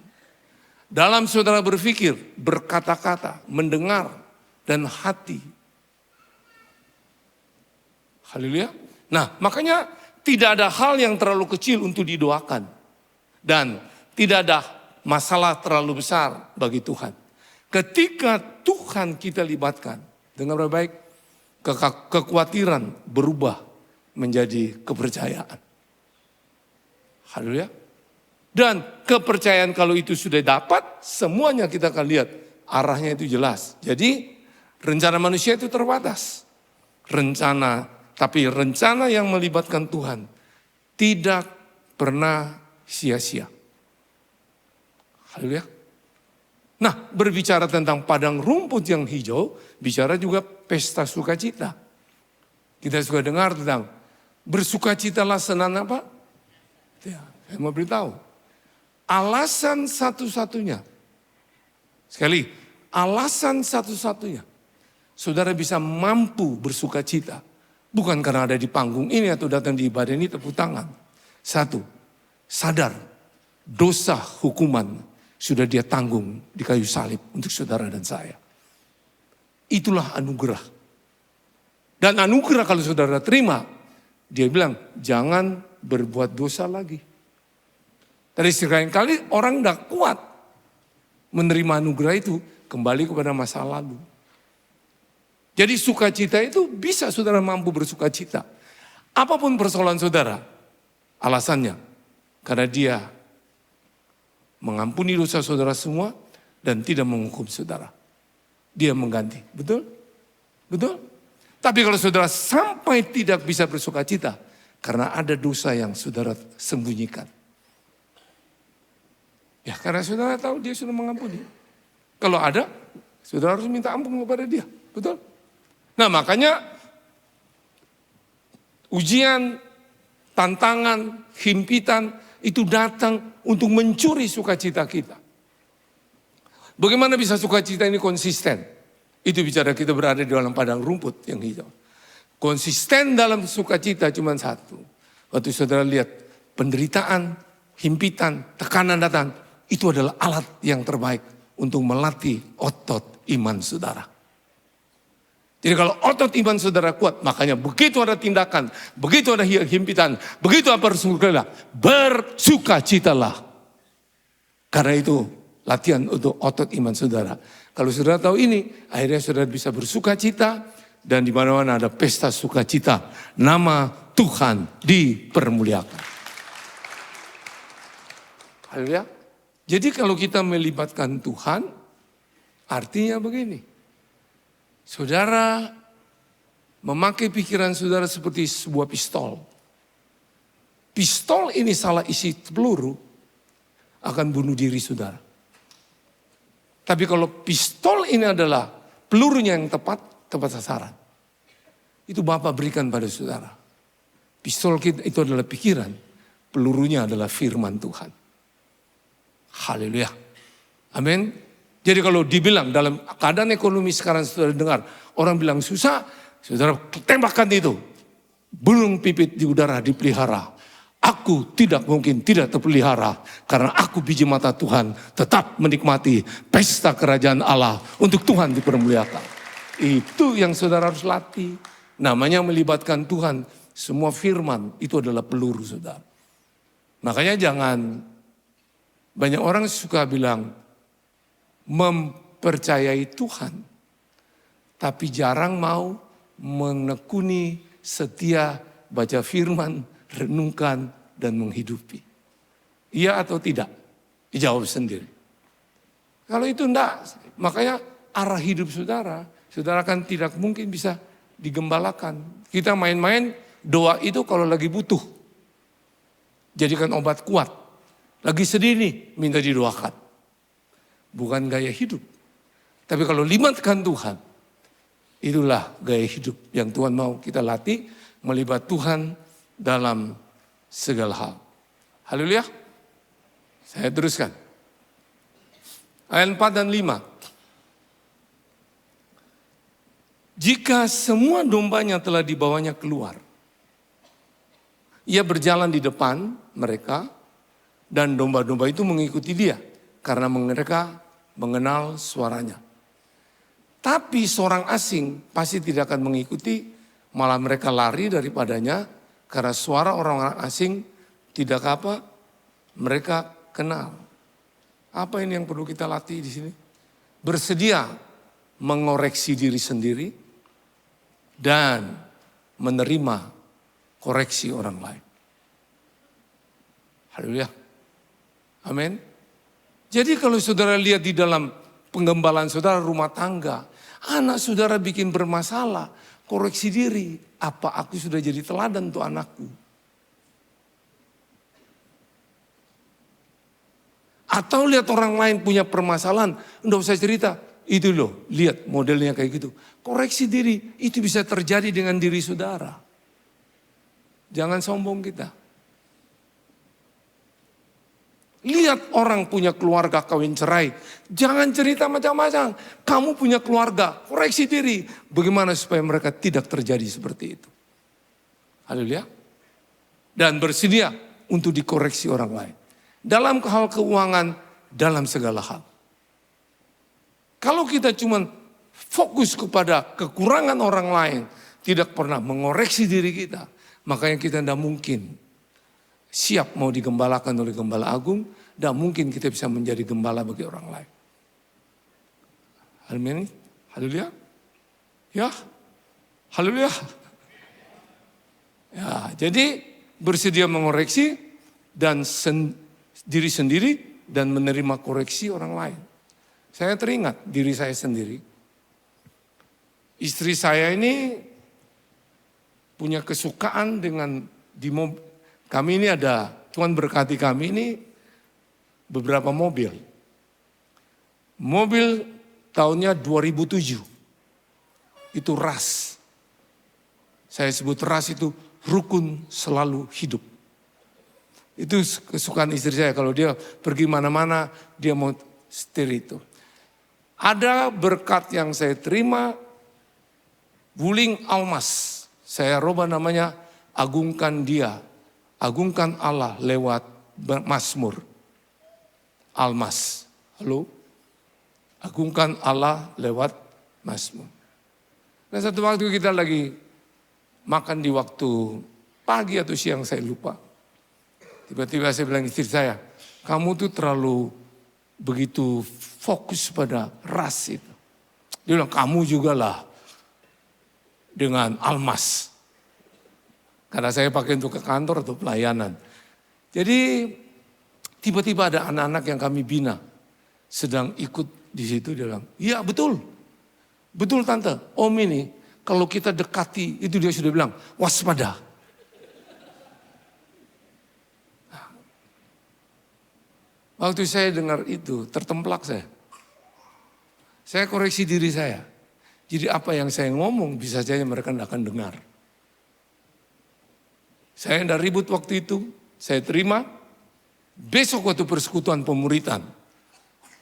Dalam saudara berpikir, berkata-kata, mendengar, dan hati. Haleluya. Nah, makanya tidak ada hal yang terlalu kecil untuk didoakan. Dan tidak ada masalah terlalu besar bagi Tuhan. Ketika Tuhan kita libatkan, dengar baik, kekhawatiran berubah menjadi kepercayaan. Haleluya. Dan kepercayaan kalau itu sudah dapat, semuanya kita akan lihat arahnya itu jelas. Jadi rencana manusia itu terbatas. Tapi rencana yang melibatkan Tuhan tidak pernah sia-sia. Haleluya. Nah, berbicara tentang padang rumput yang hijau, bicara juga pesta sukacita. Kita suka dengar tentang bersukacitalah senang apa? Ya, saya mau beritahu. Alasan satu-satunya. Sekali, alasan satu-satunya. Saudara bisa mampu bersukacita. Bukan karena ada di panggung ini atau datang di ibadah ini tepuk tangan. Satu, sadar dosa hukuman sudah dia tanggung di kayu salib untuk saudara dan saya. Itulah anugerah. Dan anugerah kalau saudara terima, dia bilang jangan berbuat dosa lagi. Tadi seringkali orang tidak kuat menerima anugerah itu kembali kepada masa lalu. Jadi sukacita itu bisa saudara mampu bersukacita. Apapun persoalan saudara, alasannya karena dia mengampuni dosa saudara semua dan tidak menghukum saudara. Dia mengganti, betul? Betul? Tapi kalau saudara sampai tidak bisa bersukacita karena ada dosa yang saudara sembunyikan. Ya karena saudara tahu dia sudah mengampuni. Kalau ada, saudara harus minta ampun kepada dia, betul? Nah makanya ujian, tantangan, himpitan itu datang untuk mencuri sukacita kita. Bagaimana bisa sukacita ini konsisten? Itu bicara kita berada di dalam padang rumput yang hijau. Konsisten dalam sukacita cuma satu. Waktu saudara lihat penderitaan, himpitan, tekanan datang. Itu adalah alat yang terbaik untuk melatih otot iman saudara. Jadi kalau otot iman saudara kuat, makanya begitu ada tindakan, begitu ada himpitan, begitu apa bersukacitalah. Karena itu latihan untuk otot iman saudara. Kalau saudara tahu ini, akhirnya saudara bisa bersukacita dan di mana-mana ada pesta sukacita. Nama Tuhan dipermuliakan. Haleluya. Jadi kalau kita melibatkan Tuhan, artinya begini. Saudara memakai pikiran saudara seperti sebuah pistol. Pistol ini salah isi peluru akan bunuh diri saudara. Tapi kalau pistol ini adalah pelurunya yang tepat sasaran. Itu Bapak berikan pada saudara. Pistol kita itu adalah pikiran, pelurunya adalah firman Tuhan. Haleluya. Amin. Jadi kalau dibilang dalam keadaan ekonomi sekarang saudara dengar, orang bilang susah, saudara tembakkan itu. Burung pipit di udara dipelihara. Aku tidak mungkin tidak terpelihara, karena aku biji mata Tuhan tetap menikmati pesta kerajaan Allah untuk Tuhan dipermuliakan. Itu yang saudara harus latih. Namanya melibatkan Tuhan. Semua firman itu adalah peluru saudara. Makanya jangan, banyak orang suka bilang, mempercayai Tuhan, tapi jarang mau menekuni, setia, baca firman, renungkan, dan menghidupi. Iya atau tidak? Dijawab sendiri. Kalau itu enggak, makanya arah hidup saudara kan tidak mungkin bisa digembalakan. Kita main-main doa itu kalau lagi butuh. Jadikan obat kuat. Lagi sedih nih, minta didoakan. Bukan gaya hidup. Tapi kalau libatkan Tuhan, itulah gaya hidup yang Tuhan mau kita latih, melibat Tuhan dalam segala hal. Haleluya. Saya teruskan. Ayat 4 dan 5. Jika semua dombanya telah dibawanya keluar, ia berjalan di depan mereka, dan domba-domba itu mengikuti dia. Karena mereka mengenal suaranya. Tapi seorang asing pasti tidak akan mengikuti, malah mereka lari daripadanya, karena suara orang-orang asing tidak apa, mereka kenal. Apa ini yang perlu kita latih di sini? Bersedia mengoreksi diri sendiri dan menerima koreksi orang lain. Haleluya. Amin. Jadi kalau saudara lihat di dalam penggembalaan saudara rumah tangga, anak saudara bikin bermasalah, koreksi diri. Apa aku sudah jadi teladan untuk anakku? Atau lihat orang lain punya permasalahan, enggak usah cerita. Itu loh, lihat modelnya kayak gitu. Koreksi diri, itu bisa terjadi dengan diri saudara. Jangan sombong kita. Lihat orang punya keluarga kawin cerai. Jangan cerita macam-macam. Kamu punya keluarga, koreksi diri. Bagaimana supaya mereka tidak terjadi seperti itu. Haleluya. Dan bersedia untuk dikoreksi orang lain. Dalam hal keuangan, dalam segala hal. Kalau kita cuma fokus kepada kekurangan orang lain, tidak pernah mengoreksi diri kita, makanya kita tidak mungkin siap mau digembalakan oleh Gembala Agung, dan mungkin kita bisa menjadi gembala bagi orang lain. Amin. Haleluya. Ya. Haleluya. Ya, jadi bersedia mengoreksi dan diri sendiri dan menerima koreksi orang lain. Saya teringat diri saya sendiri. Istri saya ini punya kesukaan dengan kami ini ada, Tuhan berkati kami ini beberapa mobil. Mobil tahunnya 2007. Itu ras. Saya sebut ras itu rukun selalu hidup. Itu kesukaan istri saya. Kalau dia pergi mana-mana, dia mau setir itu. Ada berkat yang saya terima, Wuling Almas. Saya rubah namanya, agungkan dia. Agungkan Allah lewat Mazmur. Almas. Halo? Agungkan Allah lewat Mazmur. Nah satu waktu kita lagi makan di waktu pagi atau siang saya lupa. Tiba-tiba saya bilang istri saya, kamu tuh terlalu begitu fokus pada ras itu. Dia bilang, kamu juga lah dengan almas. Karena saya pakai untuk ke kantor atau pelayanan. Jadi tiba-tiba ada anak-anak yang kami bina sedang ikut di situ. Dia bilang, iya betul. Betul tante, om ini kalau kita dekati, itu dia sudah bilang, waspada. Waktu saya dengar itu, tertemplak saya. Saya koreksi diri saya. Jadi apa yang saya ngomong bisa saja mereka tidak akan dengar. Saya tidak ribut waktu itu, saya terima. Besok waktu persekutuan pemuritan,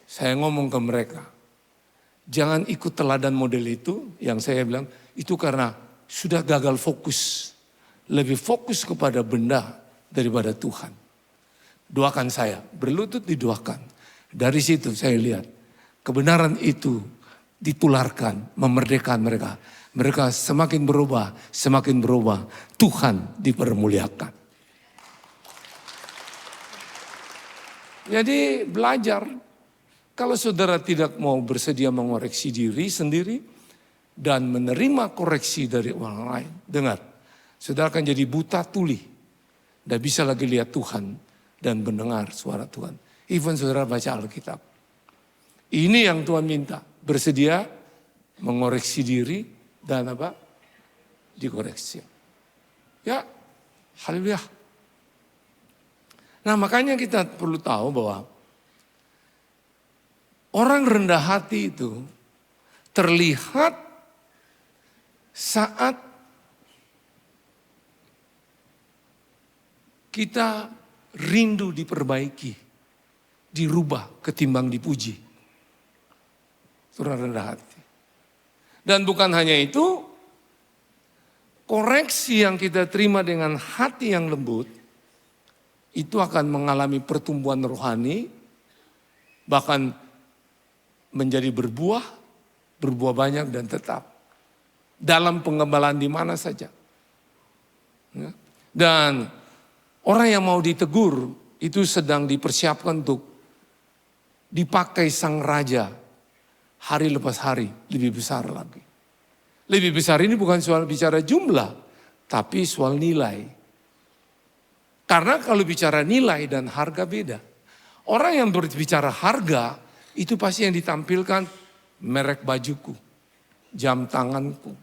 saya ngomong ke mereka. Jangan ikut teladan model itu, yang saya bilang, itu karena sudah gagal fokus. Lebih fokus kepada benda daripada Tuhan. Doakan saya, berlutut didoakan. Dari situ saya lihat, kebenaran itu ditularkan, memerdekakan mereka. Mereka semakin berubah, Tuhan dipermuliakan. Jadi belajar. Kalau saudara tidak mau bersedia mengoreksi diri sendiri dan menerima koreksi dari orang lain, dengar, saudara akan jadi buta tuli. Tidak bisa lagi lihat Tuhan dan mendengar suara Tuhan. Even saudara baca Alkitab. Ini yang Tuhan minta, bersedia mengoreksi diri dan apa? Dikoreksi. Ya, haleluya. Nah makanya kita perlu tahu bahwa orang rendah hati itu terlihat saat kita rindu diperbaiki, dirubah ketimbang dipuji. Itu orang rendah hati. Dan bukan hanya itu, koreksi yang kita terima dengan hati yang lembut, itu akan mengalami pertumbuhan rohani, bahkan menjadi berbuah banyak dan tetap. Dalam pengembalaan di mana saja. Ya. Dan orang yang mau ditegur itu sedang dipersiapkan untuk dipakai sang raja hari lepas hari lebih besar lagi. Lebih besar ini bukan soal bicara jumlah, tapi soal nilai. Karena kalau bicara nilai dan harga beda. Orang yang berbicara harga, itu pasti yang ditampilkan merek bajuku, jam tanganku,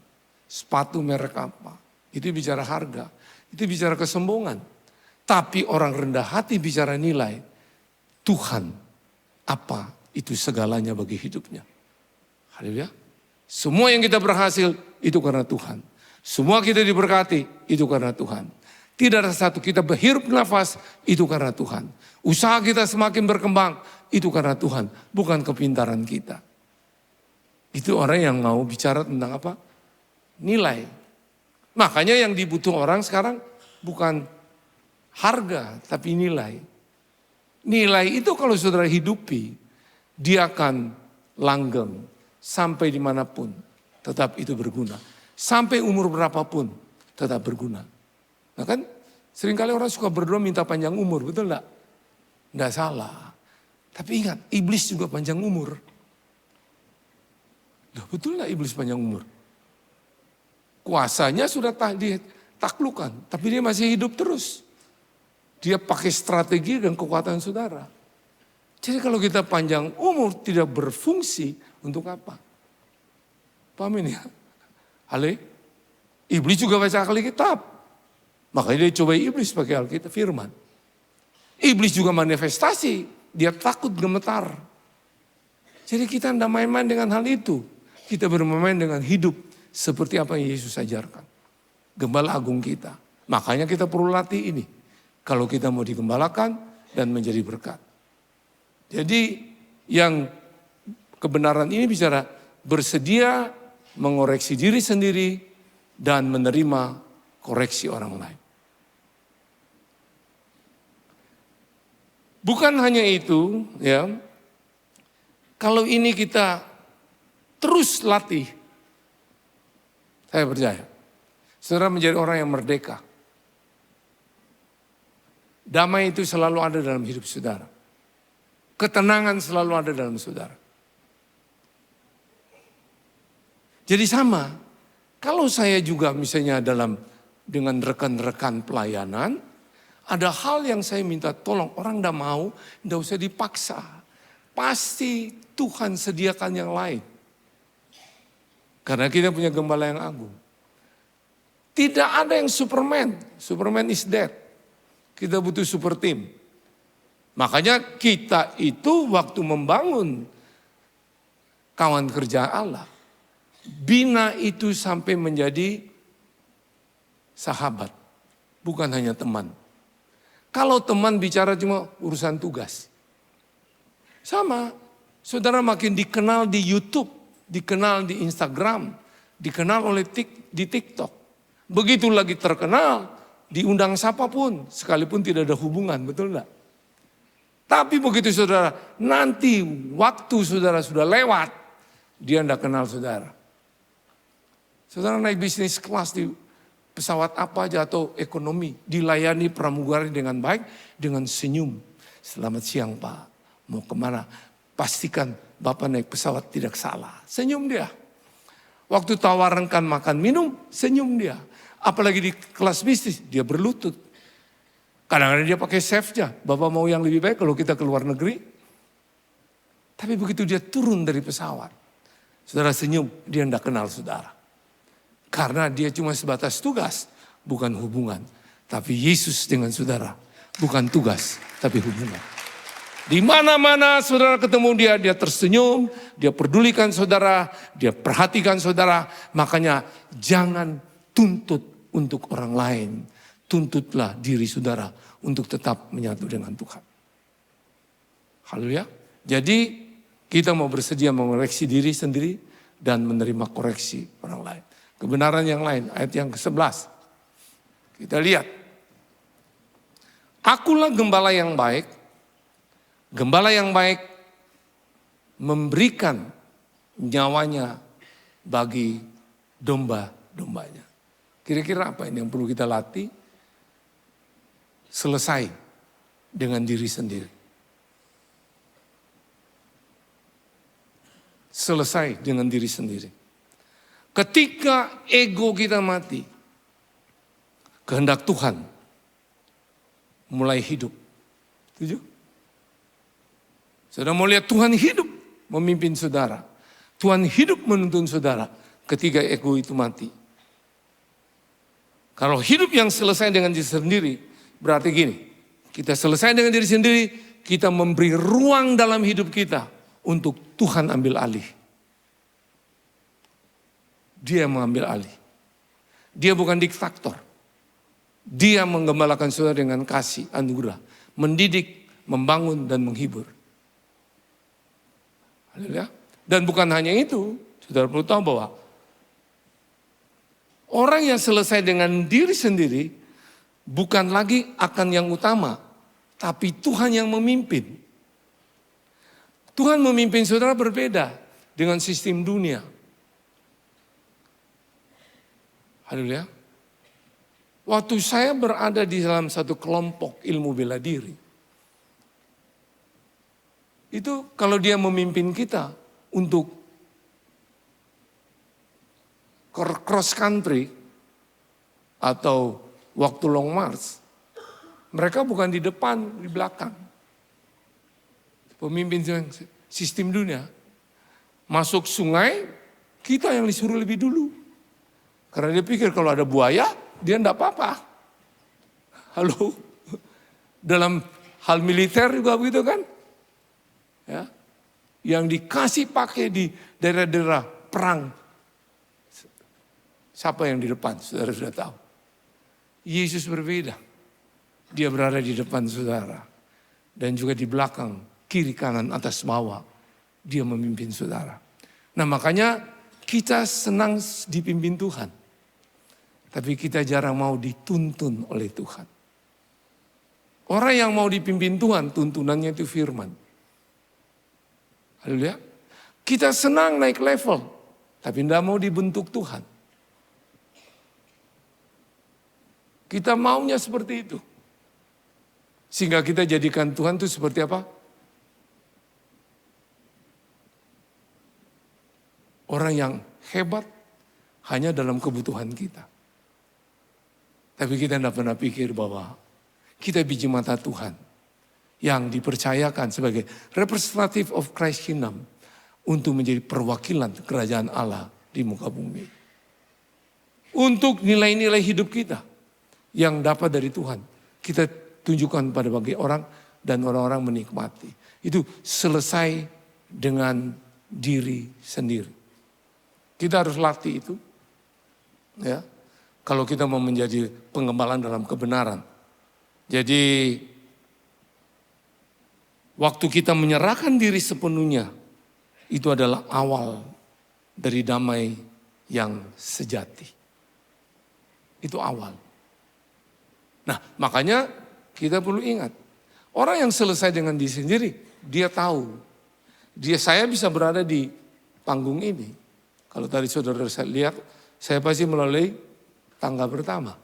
sepatu merek apa. Itu bicara harga, itu bicara kesombongan. Tapi orang rendah hati bicara nilai, Tuhan apa itu segalanya bagi hidupnya. Haleluya. Semua yang kita berhasil itu karena Tuhan. Semua kita diberkati itu karena Tuhan. Tidak ada satu kita berhirup nafas itu karena Tuhan. Usaha kita semakin berkembang itu karena Tuhan. Bukan kepintaran kita. Itu orang yang mau bicara tentang apa? Nilai. Makanya yang dibutuhkan orang sekarang bukan harga tapi nilai. Nilai itu kalau saudara hidupi, dia akan langgeng sampai dimanapun. Tetap itu berguna. Sampai umur berapapun tetap berguna. Nah kan seringkali orang suka berdoa minta panjang umur, betul enggak? Enggak salah. Tapi ingat, iblis juga panjang umur. Loh, betul enggak iblis panjang umur? Kuasanya sudah ditaklukkan, tapi dia masih hidup terus. Dia pakai strategi dan kekuatan saudara. Jadi kalau kita panjang umur tidak berfungsi, untuk apa? Paham ini ya? Hale? Iblis juga baca Alkitab. Makanya dia coba iblis pakai Alkitab firman. Iblis juga manifestasi, dia takut gemetar. Jadi kita tidak main-main dengan hal itu. Kita bermain dengan hidup seperti apa yang Yesus ajarkan. Gembala agung kita. Makanya kita perlu latih ini. Kalau kita mau digembalakan dan menjadi berkat. Jadi yang kebenaran ini bicara bersedia mengoreksi diri sendiri dan menerima koreksi orang lain. Bukan hanya itu, ya. Kalau ini kita terus latih, Saya percaya. Saudara menjadi orang yang merdeka. Damai itu selalu ada dalam hidup saudara. Ketenangan selalu ada dalam saudara. Jadi sama, kalau saya juga misalnya dengan rekan-rekan pelayanan, ada hal yang saya minta tolong, orang tidak mau, tidak usah dipaksa. Pasti Tuhan sediakan yang lain. Karena kita punya gembala yang agung. Tidak ada yang Superman. Superman is dead. Kita butuh super team. Makanya kita itu waktu membangun kawan kerja Allah, bina itu sampai menjadi sahabat. Bukan hanya teman. Kalau teman bicara cuma urusan tugas. Sama, saudara makin dikenal di YouTube, dikenal di Instagram, dikenal di TikTok. Begitu lagi terkenal, diundang siapapun, sekalipun tidak ada hubungan, betul enggak? Tapi begitu saudara, nanti waktu saudara sudah lewat, dia enggak kenal saudara. Saudara naik bisnis kelas di pesawat apa aja atau ekonomi, dilayani pramugari dengan baik, dengan senyum. Selamat siang Pak, mau kemana? Pastikan Bapak naik pesawat tidak salah. Senyum dia. Waktu tawarankan makan minum, senyum dia. Apalagi di kelas bisnis, dia berlutut. Kadang-kadang dia pakai chefnya. Bapak mau yang lebih baik kalau kita ke luar negeri. Tapi begitu dia turun dari pesawat, saudara senyum, dia tidak kenal saudara. Karena dia cuma sebatas tugas, bukan hubungan. Tapi Yesus dengan saudara, bukan tugas, tapi hubungan. Di mana-mana saudara ketemu dia tersenyum, dia pedulikan saudara, dia perhatikan saudara. Makanya jangan tuntut untuk orang lain. Tuntutlah diri saudara untuk tetap menyatu dengan Tuhan. Haleluya. Jadi kita mau bersedia mengoreksi diri sendiri dan menerima koreksi orang lain. Kebenaran yang lain, ayat yang ke-11. Kita lihat. Akulah gembala yang baik. Gembala yang baik memberikan nyawanya bagi domba-dombanya. Kira-kira apa ini yang perlu kita latih? Selesai dengan diri sendiri. Selesai dengan diri sendiri. Ketika ego kita mati, kehendak Tuhan mulai hidup. Setuju? Saudara mau lihat Tuhan hidup memimpin saudara. Tuhan hidup menuntun saudara ketika ego itu mati. Kalau hidup yang selesai dengan diri sendiri, berarti gini, kita selesai dengan diri sendiri, kita memberi ruang dalam hidup kita untuk Tuhan ambil alih. Dia mengambil alih. Dia bukan diktator. Dia menggembalakan saudara dengan kasih, anugerah. Mendidik, membangun, dan menghibur. Haleluya. Dan bukan hanya itu, saudara perlu tahu bahwa orang yang selesai dengan diri sendiri bukan lagi akan yang utama, tapi Tuhan yang memimpin. Tuhan memimpin saudara berbeda dengan sistem dunia. Haleluya. Waktu saya berada di dalam satu kelompok ilmu bela diri, itu kalau dia memimpin kita untuk cross country atau waktu long march, mereka bukan di depan, di belakang. Pemimpin sistem dunia. Masuk sungai, kita yang disuruh lebih dulu. Karena dia pikir kalau ada buaya, dia enggak apa-apa. Halo? Dalam hal militer juga begitu kan? Ya. Yang dikasih pakai di daerah-daerah perang. Siapa yang di depan? Saudara sudah tahu. Yesus berbeda. Dia berada di depan saudara. Dan juga di belakang, kiri, kanan, atas, bawah. Dia memimpin saudara. Nah makanya kita senang dipimpin Tuhan. Tapi kita jarang mau dituntun oleh Tuhan. Orang yang mau dipimpin Tuhan, tuntunannya itu firman. Haleluya. Kita senang naik level. Tapi tidak mau dibentuk Tuhan. Kita maunya seperti itu. Sehingga kita jadikan Tuhan itu seperti apa? Orang yang hebat hanya dalam kebutuhan kita. Tapi kita tidak pernah pikir bahwa kita biji mata Tuhan yang dipercayakan sebagai representative of Christ Kingdom untuk menjadi perwakilan kerajaan Allah di muka bumi. Untuk nilai-nilai hidup kita yang dapat dari Tuhan, kita tunjukkan pada bagi orang dan orang-orang menikmati. Itu selesai dengan diri sendiri. Kita harus latih itu. Ya. Kalau kita mau menjadi pengembalaan dalam kebenaran. Jadi waktu kita menyerahkan diri sepenuhnya, itu adalah awal dari damai yang sejati. Itu awal. Nah, makanya kita perlu ingat, orang yang selesai dengan diri sendiri, dia tahu, saya bisa berada di panggung ini. Kalau tadi saudara saya lihat, saya pasti melalui tangga pertama.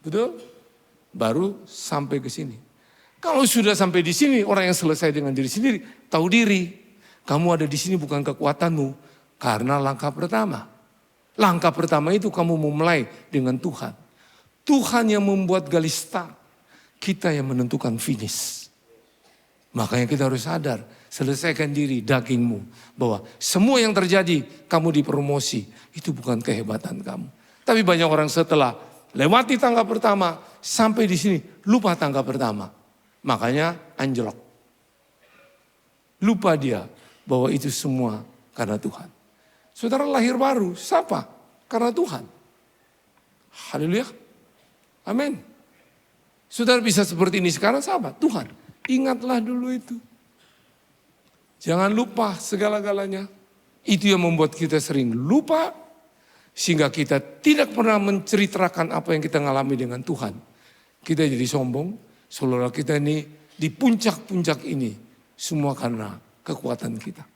Betul? Baru sampai ke sini. Kalau sudah sampai di sini, orang yang selesai dengan diri sendiri, tahu diri. Kamu ada di sini bukan kekuatanmu, karena langkah pertama. Langkah pertama itu kamu memulai dengan Tuhan. Tuhan yang membuat garis start, kita yang menentukan finish. Makanya kita harus sadar, selesaikan diri dagingmu. Bahwa semua yang terjadi, kamu dipromosi, itu bukan kehebatan kamu. Tapi banyak orang setelah lewati tangga pertama, sampai di sini, lupa tangga pertama. Makanya anjlok. Lupa dia bahwa itu semua karena Tuhan. Saudara lahir baru, siapa? Karena Tuhan. Haleluya. Amin. Saudara bisa seperti ini sekarang, siapa? Tuhan. Ingatlah dulu itu. Jangan lupa segala-galanya. Itu yang membuat kita sering lupa. Sehingga kita tidak pernah menceritakan apa yang kita alami dengan Tuhan. Kita jadi sombong. Seolah kita ini di puncak-puncak ini. Semua karena kekuatan kita.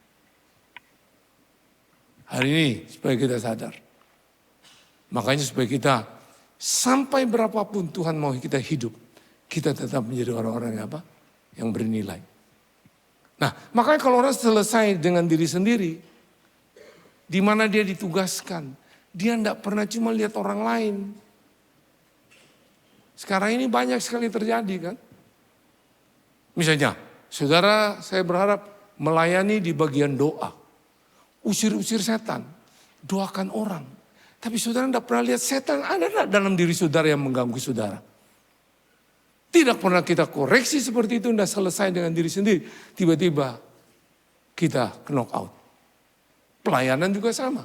Hari ini supaya kita sadar. Makanya supaya kita sampai berapapun Tuhan mau kita hidup. Kita tetap menjadi orang-orang yang apa? Yang bernilai. Nah, makanya kalau orang selesai dengan diri sendiri, di mana dia ditugaskan, dia tidak pernah cuma lihat orang lain. Sekarang ini banyak sekali terjadi kan. Misalnya, saudara saya berharap melayani di bagian doa. Usir-usir setan, doakan orang. Tapi saudara tidak pernah lihat setan ada tidak dalam diri saudara yang mengganggu saudara. Tidak pernah kita koreksi seperti itu, tidak selesai dengan diri sendiri. Tiba-tiba kita knock out. Pelayanan juga sama.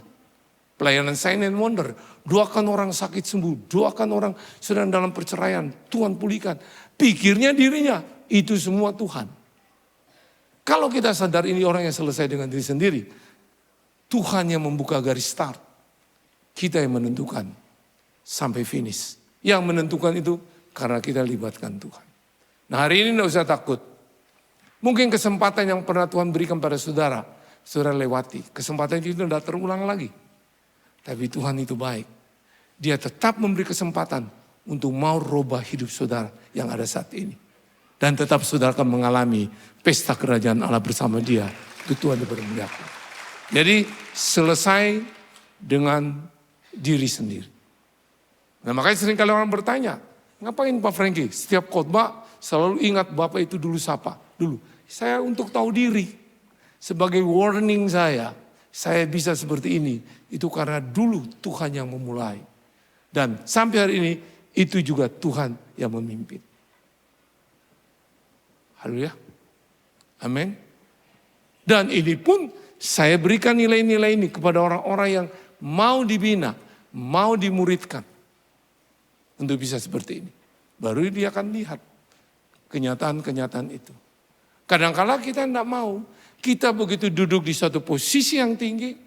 Pelayanan sign and wonder. Doakan orang sakit sembuh. Doakan orang sedang dalam perceraian. Tuhan pulihkan. Pikirnya dirinya. Itu semua Tuhan. Kalau kita sadar ini orang yang selesai dengan diri sendiri. Tuhan yang membuka garis start. Kita yang menentukan. Sampai finish. Yang menentukan itu karena kita libatkan Tuhan. Nah hari ini tidak usah takut. Mungkin kesempatan yang pernah Tuhan berikan pada saudara. Saudara lewati. Kesempatan itu tidak terulang lagi. Tapi Tuhan itu baik. Dia tetap memberi kesempatan untuk mau rubah hidup saudara yang ada saat ini. Dan tetap saudara akan mengalami pesta kerajaan Allah bersama dia. Itu Tuhan yang bermuliakan. Jadi selesai dengan diri sendiri. Nah makanya sering kali orang bertanya, ngapain Pak Franky? Setiap khotbah selalu ingat Bapak itu dulu siapa? Dulu. Saya untuk tahu diri. Sebagai warning saya bisa seperti ini. Itu karena dulu Tuhan yang memulai. Dan sampai hari ini itu juga Tuhan yang memimpin. Haleluya. Amin. Dan ini pun saya berikan nilai-nilai ini kepada orang-orang yang mau dibina, mau dimuridkan. Untuk bisa seperti ini. Baru dia akan lihat kenyataan-kenyataan itu. Kadang-kala kita tidak mau. Kita begitu duduk di suatu posisi yang tinggi.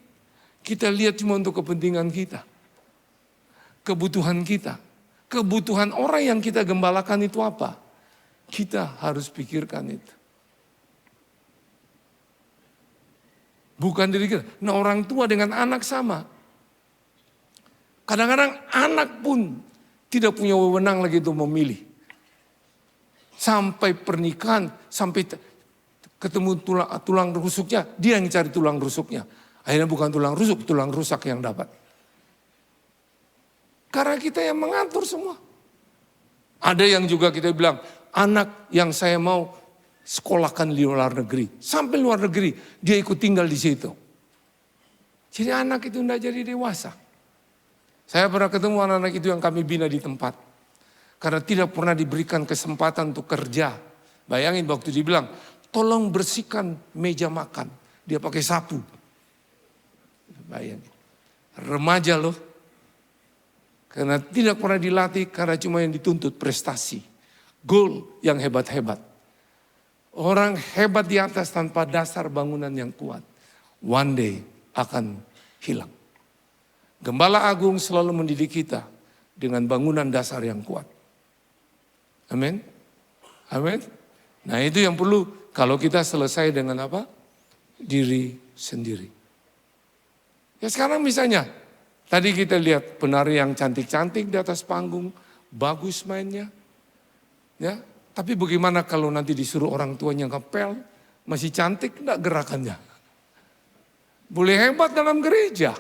Kita lihat cuma untuk kepentingan kita. Kebutuhan kita. Kebutuhan orang yang kita gembalakan itu apa? Kita harus pikirkan itu. Bukan diri kita. Nah orang tua dengan anak sama. Kadang-kadang anak pun tidak punya wewenang lagi untuk memilih. Sampai pernikahan, sampai ketemu tulang rusuknya, dia yang cari tulang rusuknya. Akhirnya bukan tulang rusuk, tulang rusak yang dapat. Karena kita yang mengatur semua. Ada yang juga kita bilang, anak yang saya mau sekolahkan di luar negeri. Sampai luar negeri, dia ikut tinggal di situ. Jadi anak itu tidak jadi dewasa. Saya pernah ketemu anak-anak itu yang kami bina di tempat. Karena tidak pernah diberikan kesempatan untuk kerja. Bayangin waktu dia bilang, tolong bersihkan meja makan. Dia pakai sapu. Bayangin. Remaja loh. Karena tidak pernah dilatih, karena cuma yang dituntut prestasi. Goal yang hebat-hebat. Orang hebat di atas tanpa dasar bangunan yang kuat. One day akan hilang. Gembala Agung selalu mendidik kita dengan bangunan dasar yang kuat. Amin. Amin. Nah itu yang perlu kalau kita selesai dengan apa? Diri sendiri. Ya sekarang misalnya, tadi kita lihat penari yang cantik-cantik di atas panggung, bagus mainnya. Ya, tapi bagaimana kalau nanti disuruh orang tuanya ngepel, masih cantik enggak gerakannya? Boleh hebat dalam gereja,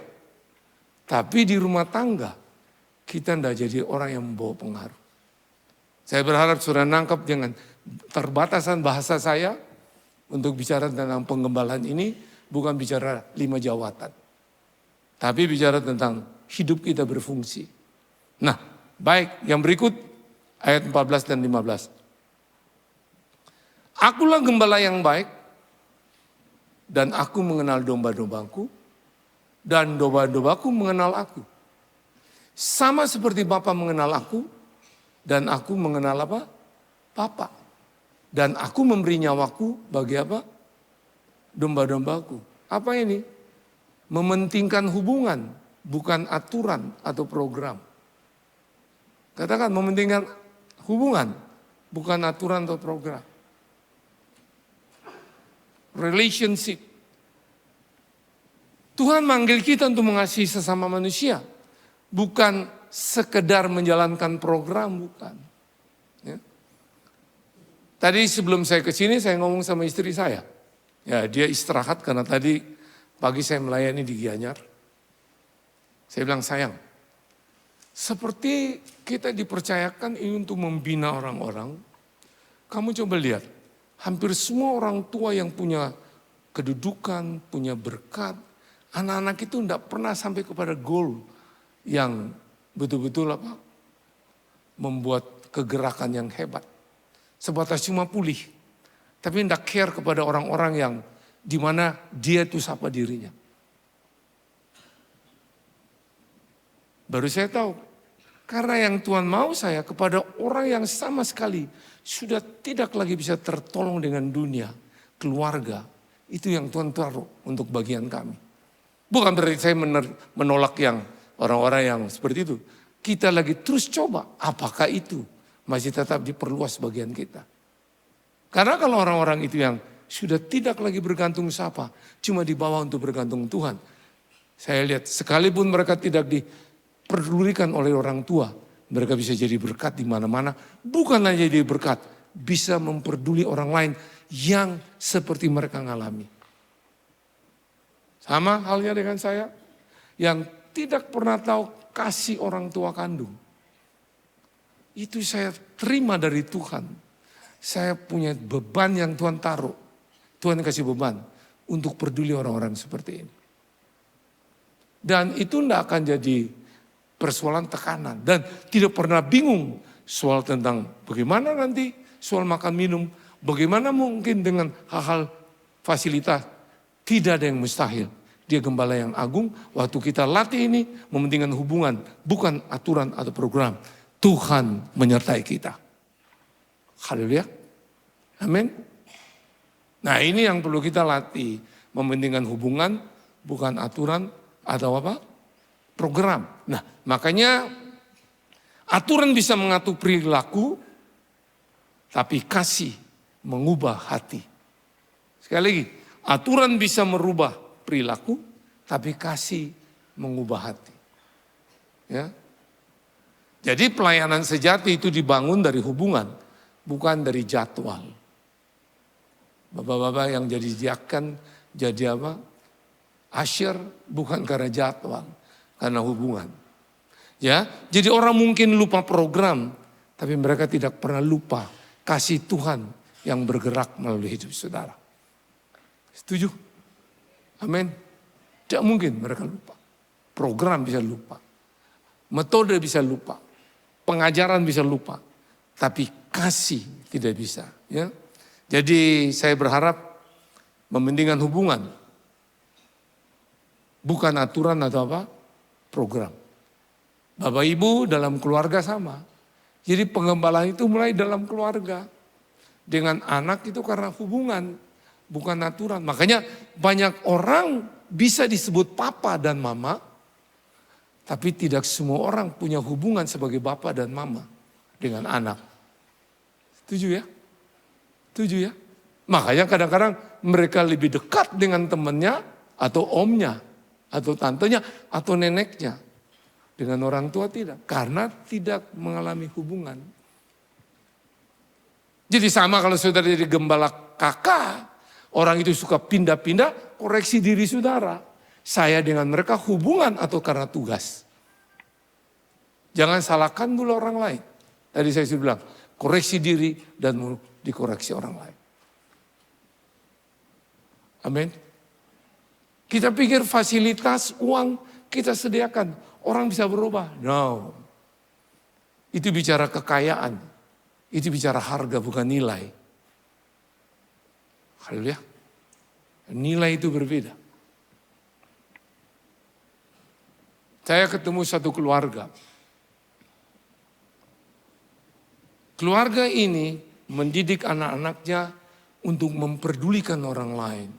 tapi di rumah tangga kita enggak jadi orang yang membawa pengaruh. Saya berharap saudara nangkep dengan terbatasan bahasa saya untuk bicara tentang penggembalaan ini, bukan bicara 5 jawatan. Tapi bicara tentang hidup kita berfungsi. Nah, baik, yang berikut ayat 14 dan 15. Akulah gembala yang baik, dan aku mengenal domba-dombaku, dan domba-dombaku mengenal aku. Sama seperti Bapa mengenal aku, dan aku mengenal apa? Bapa. Dan aku memberi nyawaku bagi apa? Domba-dombaku. Apa ini? Mementingkan hubungan, bukan aturan atau program. Katakan mementingkan hubungan, bukan aturan atau program. Relationship. Tuhan manggil kita untuk mengasihi sesama manusia. Bukan sekedar menjalankan program, bukan. Ya. Tadi sebelum saya ke sini saya ngomong sama istri saya. Ya, dia istirahat karena tadi pagi saya melayani di Gianyar. Saya bilang, sayang, seperti kita dipercayakan ini untuk membina orang-orang. Kamu coba lihat, hampir semua orang tua yang punya kedudukan, punya berkat, anak-anak itu tidak pernah sampai kepada goal yang betul-betul apa? Membuat kegerakan yang hebat. Sebatas cuma pulih. Tapi tidak care kepada orang-orang yang di mana dia itu sapa dirinya. Baru saya tahu. Karena yang Tuhan mau saya kepada orang yang sama sekali sudah tidak lagi bisa tertolong dengan dunia, keluarga. Itu yang Tuhan taruh untuk bagian kami. Bukan berarti saya menolak yang orang-orang yang seperti itu. Kita lagi terus coba apakah itu masih tetap diperluas bagian kita. Karena kalau orang-orang itu yang sudah tidak lagi bergantung siapa, cuma dibawa untuk bergantung Tuhan. Saya lihat sekalipun mereka tidak diperdulikan oleh orang tua, mereka bisa jadi berkat di mana-mana. Bukan hanya jadi berkat, bisa memperduli orang lain yang seperti mereka ngalami. Sama halnya dengan saya yang tidak pernah tahu kasih orang tua kandung. Itu saya terima dari Tuhan. Saya punya beban yang Tuhan taruh. Tuhan kasih beban untuk peduli orang-orang seperti ini. Dan itu tidak akan jadi persoalan tekanan. Dan tidak pernah bingung soal tentang bagaimana nanti soal makan minum. Bagaimana mungkin dengan hal-hal fasilitas. Tidak ada yang mustahil. Dia gembala yang agung. Waktu kita latih ini mementingkan hubungan. Bukan aturan atau program. Tuhan menyertai kita. Haleluya. Amin. Nah ini yang perlu kita latih. Mementingkan hubungan. Bukan aturan atau apa? Program. Nah makanya aturan bisa mengatur perilaku. Tapi kasih mengubah hati. Sekali lagi. Aturan bisa merubah perilaku, tapi kasih mengubah hati. Ya. Jadi pelayanan sejati itu dibangun dari hubungan, bukan dari jadwal. Bapak-bapak yang jadi diaken, jadi apa? Asyir bukan karena jadwal, karena hubungan. Ya, jadi orang mungkin lupa program, tapi mereka tidak pernah lupa kasih Tuhan yang bergerak melalui hidup saudara. Setuju? Amin. Tidak mungkin mereka lupa. Program bisa lupa. Metode bisa lupa. Pengajaran bisa lupa. Tapi kasih tidak bisa. Ya. Jadi saya berharap mementingkan hubungan. Bukan aturan atau apa? Program. Bapak Ibu dalam keluarga sama. Jadi pengembalaan itu mulai dalam keluarga. Dengan anak itu karena hubungan, bukan aturan. Makanya banyak orang bisa disebut papa dan mama, tapi tidak semua orang punya hubungan sebagai papa dan mama dengan anak. Setuju ya? Setuju ya? Makanya kadang-kadang mereka lebih dekat dengan temannya atau omnya, atau tantenya, atau neneknya. Dengan orang tua tidak, karena tidak mengalami hubungan. Jadi sama kalau saudara jadi gembala kakak, orang itu suka pindah-pindah, koreksi diri saudara. Saya dengan mereka hubungan atau karena tugas. Jangan salahkan dulu orang lain. Tadi saya sudah bilang, koreksi diri dan dikoreksi orang lain. Amin. Kita pikir fasilitas uang kita sediakan, orang bisa berubah. No. Itu bicara kekayaan. Itu bicara harga bukan nilai. Haleluya. Nilai itu berbeda. Saya ketemu satu keluarga. Keluarga ini mendidik anak-anaknya untuk memperdulikan orang lain.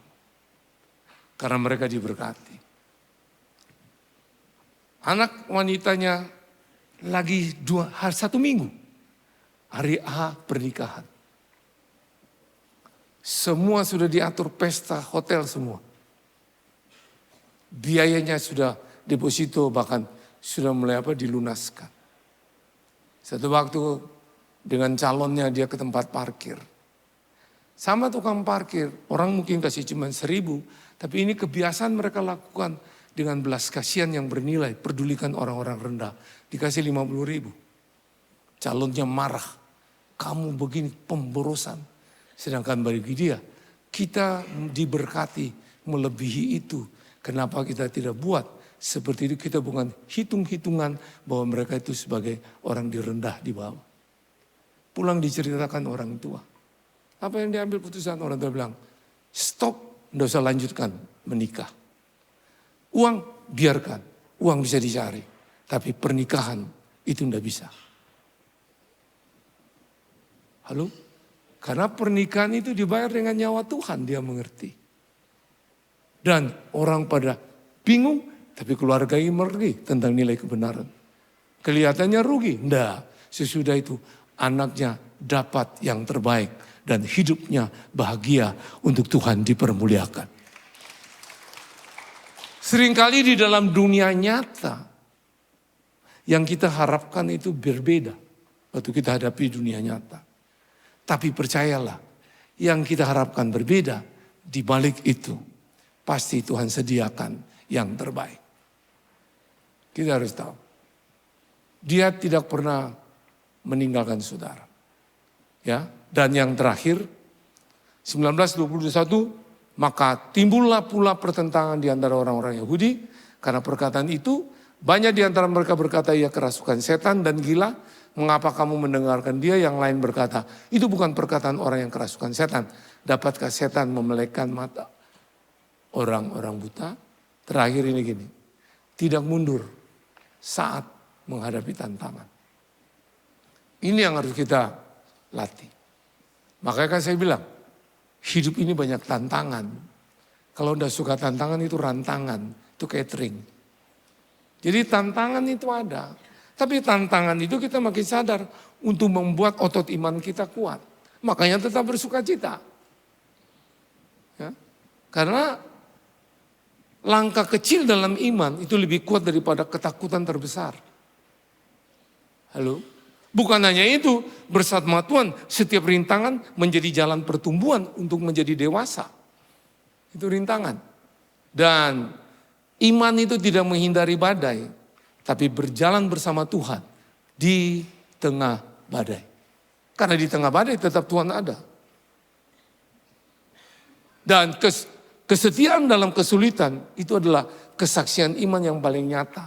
Karena mereka diberkati. Anak wanitanya lagi 1 minggu. Hari A pernikahan. Semua sudah diatur pesta, hotel semua. Biayanya sudah deposito bahkan sudah mulai dilunaskan. Satu waktu dengan calonnya dia ke tempat parkir. Sama tukang parkir, orang mungkin kasih cuma 1.000, tapi ini kebiasaan mereka lakukan dengan belas kasihan yang bernilai, pedulikan orang-orang rendah. Dikasih 50.000. Calonnya marah, kamu begini pemborosan. Sedangkan bagi dia, kita diberkati melebihi itu. Kenapa kita tidak buat seperti itu? Kita bukan hitung-hitungan bahwa mereka itu sebagai orang direndah di bawah. Pulang diceritakan orang tua. Apa yang diambil putusan? Orang tua bilang, stop, tidak usah lanjutkan menikah. Uang biarkan, uang bisa dicari. Tapi pernikahan itu tidak bisa. Halo? Karena pernikahan itu dibayar dengan nyawa Tuhan, dia mengerti. Dan orang pada bingung, tapi keluarga ini mengerti tentang nilai kebenaran. Kelihatannya rugi, enggak. Sesudah itu anaknya dapat yang terbaik dan hidupnya bahagia untuk Tuhan dipermuliakan. Seringkali di dalam dunia nyata, yang kita harapkan itu berbeda waktu kita hadapi dunia nyata. Tapi percayalah, yang kita harapkan berbeda, di balik itu pasti Tuhan sediakan yang terbaik. Kita harus tahu, dia tidak pernah meninggalkan saudara. Ya, dan yang terakhir, 1921, maka timbullah pula pertentangan di antara orang-orang Yahudi, karena perkataan itu, banyak di antara mereka berkata ia kerasukan setan dan gila. Mengapa kamu mendengarkan dia? Yang lain berkata, itu bukan perkataan orang yang kerasukan setan. Dapatkah setan memelekkan mata orang-orang buta? Terakhir ini gini, tidak mundur saat menghadapi tantangan. Ini yang harus kita latih. Makanya kan saya bilang, hidup ini banyak tantangan. Kalau udah suka tantangan itu rantangan, itu catering. Jadi tantangan itu ada. Tapi tantangan itu kita makin sadar untuk membuat otot iman kita kuat. Makanya tetap bersuka cita. Ya. Karena langkah kecil dalam iman itu lebih kuat daripada ketakutan terbesar. Halo? Bukan hanya itu, bersama Tuhan setiap rintangan menjadi jalan pertumbuhan untuk menjadi dewasa. Itu rintangan. Dan iman itu tidak menghindari badai, tapi berjalan bersama Tuhan di tengah badai. Karena di tengah badai tetap Tuhan ada. Dan kesetiaan dalam kesulitan itu adalah kesaksian iman yang paling nyata.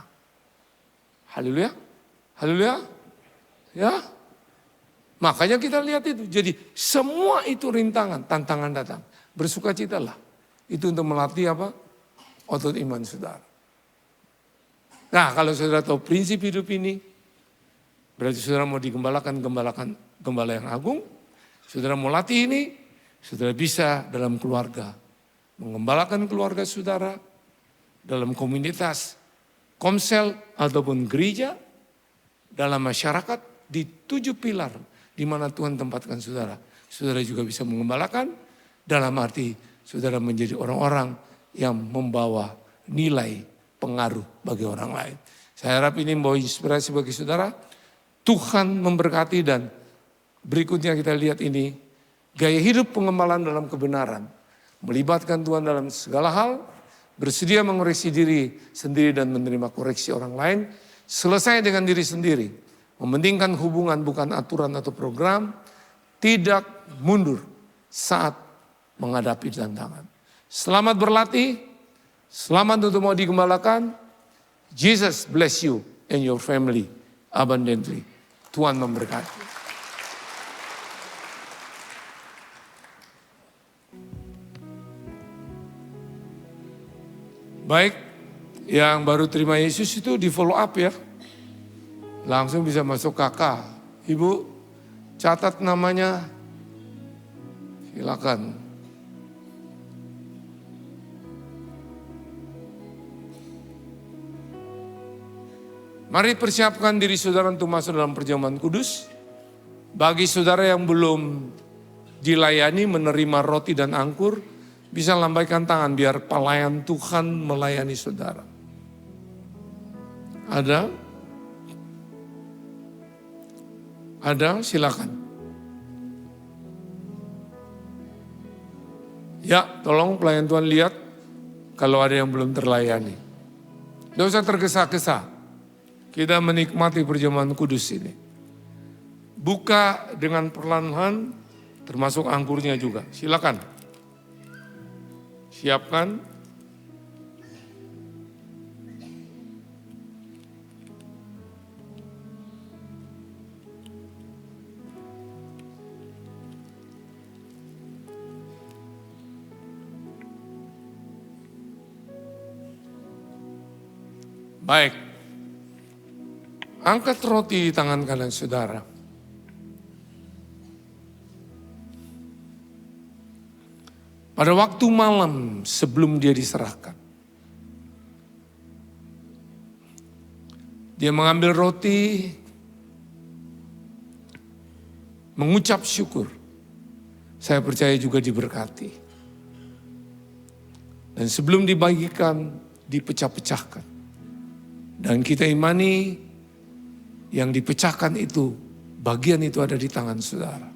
Haleluya. Haleluya. Ya. Makanya kita lihat itu. Jadi semua itu rintangan, tantangan datang. Bersukacitalah. Itu untuk melatih apa? Otot iman saudara. Nah, kalau saudara tahu prinsip hidup ini, berarti saudara mau digembalakan gembala yang agung. Saudara mau latih ini, saudara bisa dalam keluarga. Mengembalakan keluarga saudara, dalam komunitas, komsel ataupun gereja, dalam masyarakat, di 7 pilar di mana Tuhan tempatkan saudara. Saudara juga bisa mengembalakan dalam arti saudara menjadi orang-orang yang membawa nilai pengaruh bagi orang lain. Saya harap ini membawa inspirasi bagi saudara. Tuhan memberkati dan berikutnya kita lihat ini. Gaya hidup pengembalaan dalam kebenaran. Melibatkan Tuhan dalam segala hal. Bersedia mengoreksi diri sendiri dan menerima koreksi orang lain. Selesai dengan diri sendiri. Mementingkan hubungan bukan aturan atau program. Tidak mundur saat menghadapi tantangan. Selamat berlatih. Selamat untuk mau digembalakan. Jesus bless you and your family abundantly. Tuhan memberkati. Baik, yang baru terima Yesus itu di follow up ya. Langsung bisa masuk KK. Ibu, catat namanya. Silakan. Mari persiapkan diri saudara untuk masuk dalam perjamuan kudus. Bagi saudara yang belum dilayani menerima roti dan angkur, bisa lambaikan tangan biar pelayan Tuhan melayani saudara. Ada? Ada? Silakan. Ya, tolong pelayan Tuhan lihat kalau ada yang belum terlayani. Tidak usah tergesa-gesa. Kita menikmati perjamuan kudus ini. Buka dengan perlahan-lahan, termasuk angkurnya juga. Silakan. Siapkan. Baik. Angkat roti di tangan kanan saudara. Pada waktu malam sebelum dia diserahkan. Dia mengambil roti, mengucap syukur. Saya percaya juga diberkati. Dan sebelum dibagikan, dipecah-pecahkan. Dan kita imani yang dipecahkan itu, bagian itu ada di tangan saudara.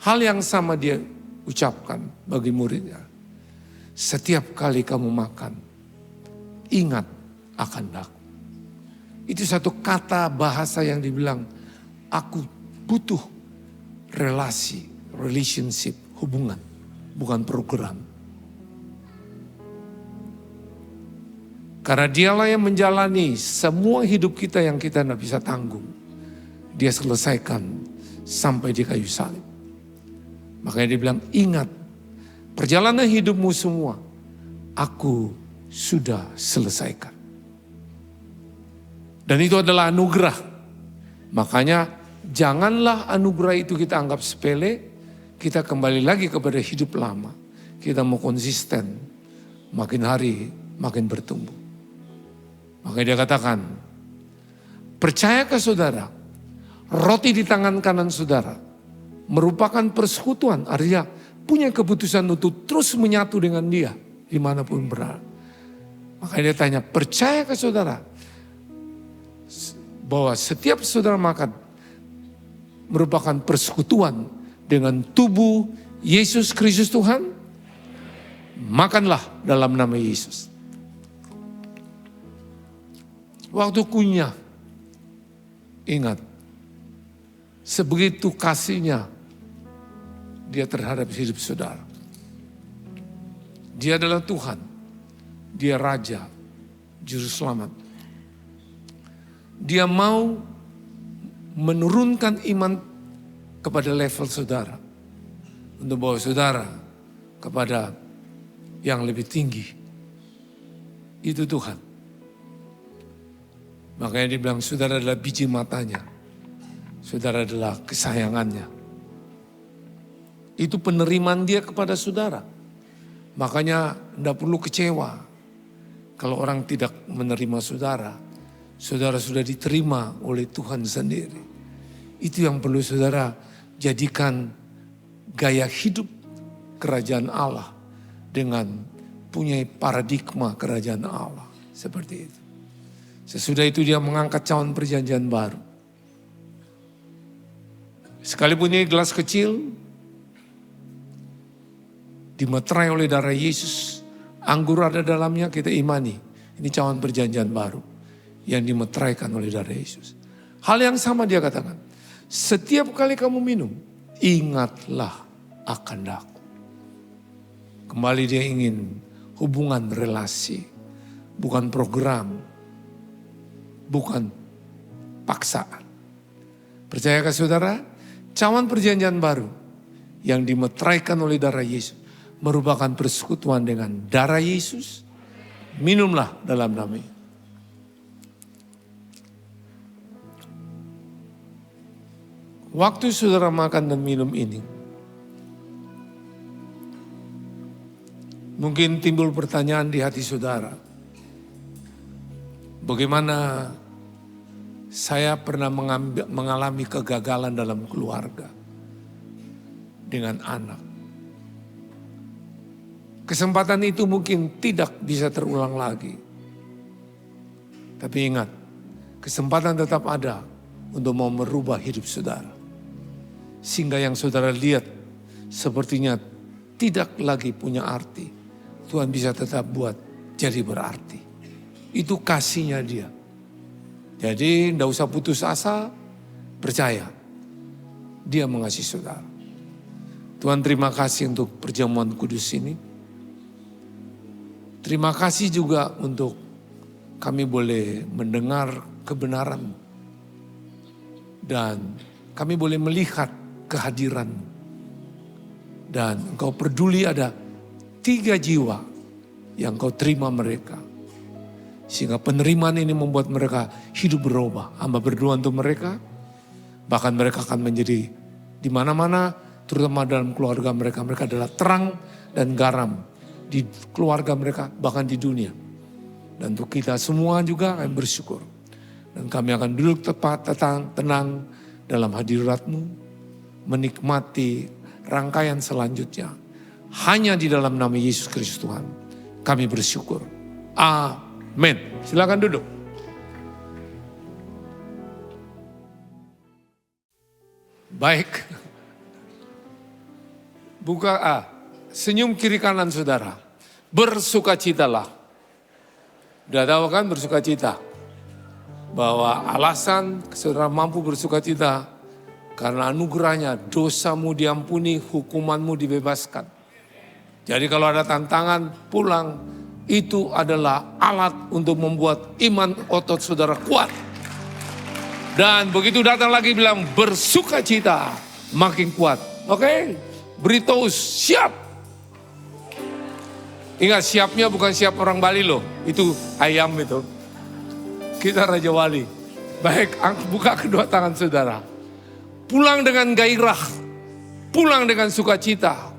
Hal yang sama dia ucapkan bagi muridnya. Setiap kali kamu makan, ingat akan aku. Itu satu kata bahasa yang dibilang, aku butuh relasi, relationship, hubungan, bukan program. Karena dialah yang menjalani semua hidup kita yang kita tidak bisa tanggung. Dia selesaikan sampai di kayu salib. Makanya dia bilang, ingat perjalanan hidupmu semua, aku sudah selesaikan. Dan itu adalah anugerah. Makanya janganlah anugerah itu kita anggap sepele, kita kembali lagi kepada hidup lama. Kita mau konsisten, makin hari makin bertumbuh. Makanya dia katakan, percaya ke saudara, roti di tangan kanan saudara merupakan persekutuan. Artinya punya keputusan untuk terus menyatu dengan dia dimanapun berada. Makanya dia tanya, percaya ke saudara, bahwa setiap saudara makan merupakan persekutuan dengan tubuh Yesus Kristus Tuhan, makanlah dalam nama Yesus. Waktu kunyah, ingat, sebegitu kasihnya dia terhadap hidup saudara. Dia adalah Tuhan, dia Raja, Juru Selamat. Dia mau menurunkan iman kepada level saudara, untuk bawa saudara kepada yang lebih tinggi. Itu Tuhan. Makanya dibilang saudara adalah biji matanya. Saudara adalah kesayangannya. Itu penerimaan dia kepada saudara. Makanya tidak perlu kecewa kalau orang tidak menerima saudara. Saudara sudah diterima oleh Tuhan sendiri. Itu yang perlu saudara jadikan gaya hidup kerajaan Allah dengan punya paradigma kerajaan Allah. Seperti itu. Sesudah itu dia mengangkat cawan perjanjian baru. Sekalipun ini gelas kecil, dimeterai oleh darah Yesus, anggur ada dalamnya, kita imani. Ini cawan perjanjian baru yang dimeteraikan oleh darah Yesus. Hal yang sama dia katakan, setiap kali kamu minum, ingatlah akan aku. Kembali dia ingin hubungan relasi, bukan program, bukan paksaan. Percayakah saudara? Cawan perjanjian baru yang dimeteraikan oleh darah Yesus merupakan persekutuan dengan darah Yesus. Minumlah dalam nama-Nya. Waktu saudara makan dan minum ini, mungkin timbul pertanyaan di hati saudara. Bagaimana saya pernah mengalami kegagalan dalam keluarga dengan anak. Kesempatan itu mungkin tidak bisa terulang lagi. Tapi ingat, kesempatan tetap ada untuk mau merubah hidup saudara. Sehingga yang saudara lihat sepertinya tidak lagi punya arti. Tuhan bisa tetap buat jadi berarti. Itu kasihnya dia. Jadi tidak usah putus asa, percaya. Dia mengasihi saudara. Tuhan terima kasih untuk perjamuan kudus ini. Terima kasih juga untuk kami boleh mendengar kebenaran. Dan kami boleh melihat kehadiran. Dan engkau peduli ada 3 jiwa yang engkau terima mereka. Sehingga penerimaan ini membuat mereka hidup berubah. Hamba berdoa untuk mereka. Bahkan mereka akan menjadi di mana-mana, terutama dalam keluarga mereka. Mereka adalah terang dan garam di keluarga mereka, bahkan di dunia. Dan untuk kita semua juga kami bersyukur. Dan kami akan duduk tepat, tenang dalam hadirat-Mu, menikmati rangkaian selanjutnya. Hanya di dalam nama Yesus Kristus Tuhan, kami bersyukur. Amin. Silakan duduk. Baik. Buka senyum kiri kanan saudara. Bersukacitalah. Udah tahu kan bersukacita? Bahwa alasan saudara mampu bersukacita karena anugerahnya dosamu diampuni, hukumanmu dibebaskan. Jadi kalau ada tantangan pulang, itu adalah alat untuk membuat iman otot saudara kuat. Dan begitu datang lagi bilang bersukacita, makin kuat. Oke? Beritahu siap. Ingat siapnya bukan siap orang Bali loh. Itu ayam itu. Kita Raja Wali. Baik, buka kedua tangan saudara. Pulang dengan gairah. Pulang dengan sukacita.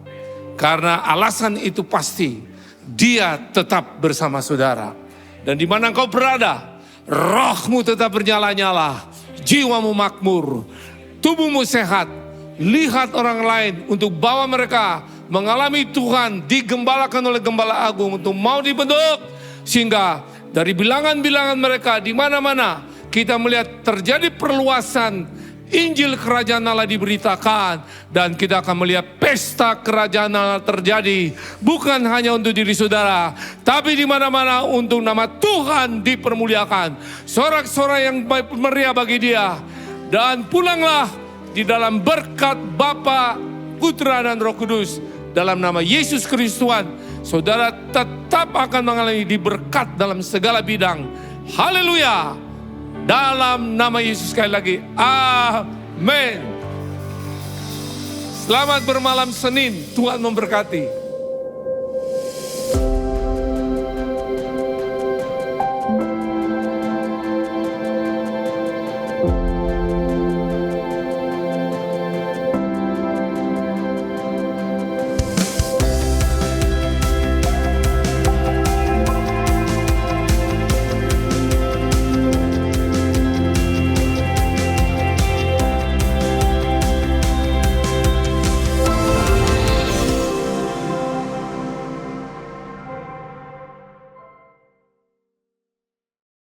Karena alasan itu pasti. Dia tetap bersama saudara. Dan di mana engkau berada, rohmu tetap bernyala-nyala. Jiwamu makmur. Tubuhmu sehat. Lihat orang lain untuk bawa mereka mengalami Tuhan, digembalakan oleh Gembala Agung untuk mau dibentuk. Sehingga dari bilangan-bilangan mereka di mana-mana kita melihat terjadi perluasan Injil Kerajaan Allah diberitakan, dan kita akan melihat pesta Kerajaan Allah terjadi, bukan hanya untuk diri saudara, tapi di mana-mana untuk nama Tuhan dipermuliakan. Sorak-sorai yang meriah bagi Dia, dan pulanglah di dalam berkat Bapa, Putra dan Roh Kudus. Dalam nama Yesus Kristus Tuhan, saudara tetap akan mengalami diberkat dalam segala bidang. Haleluya. Dalam nama Yesus, sekali lagi, amin. Selamat bermalam Senin, Tuhan memberkati.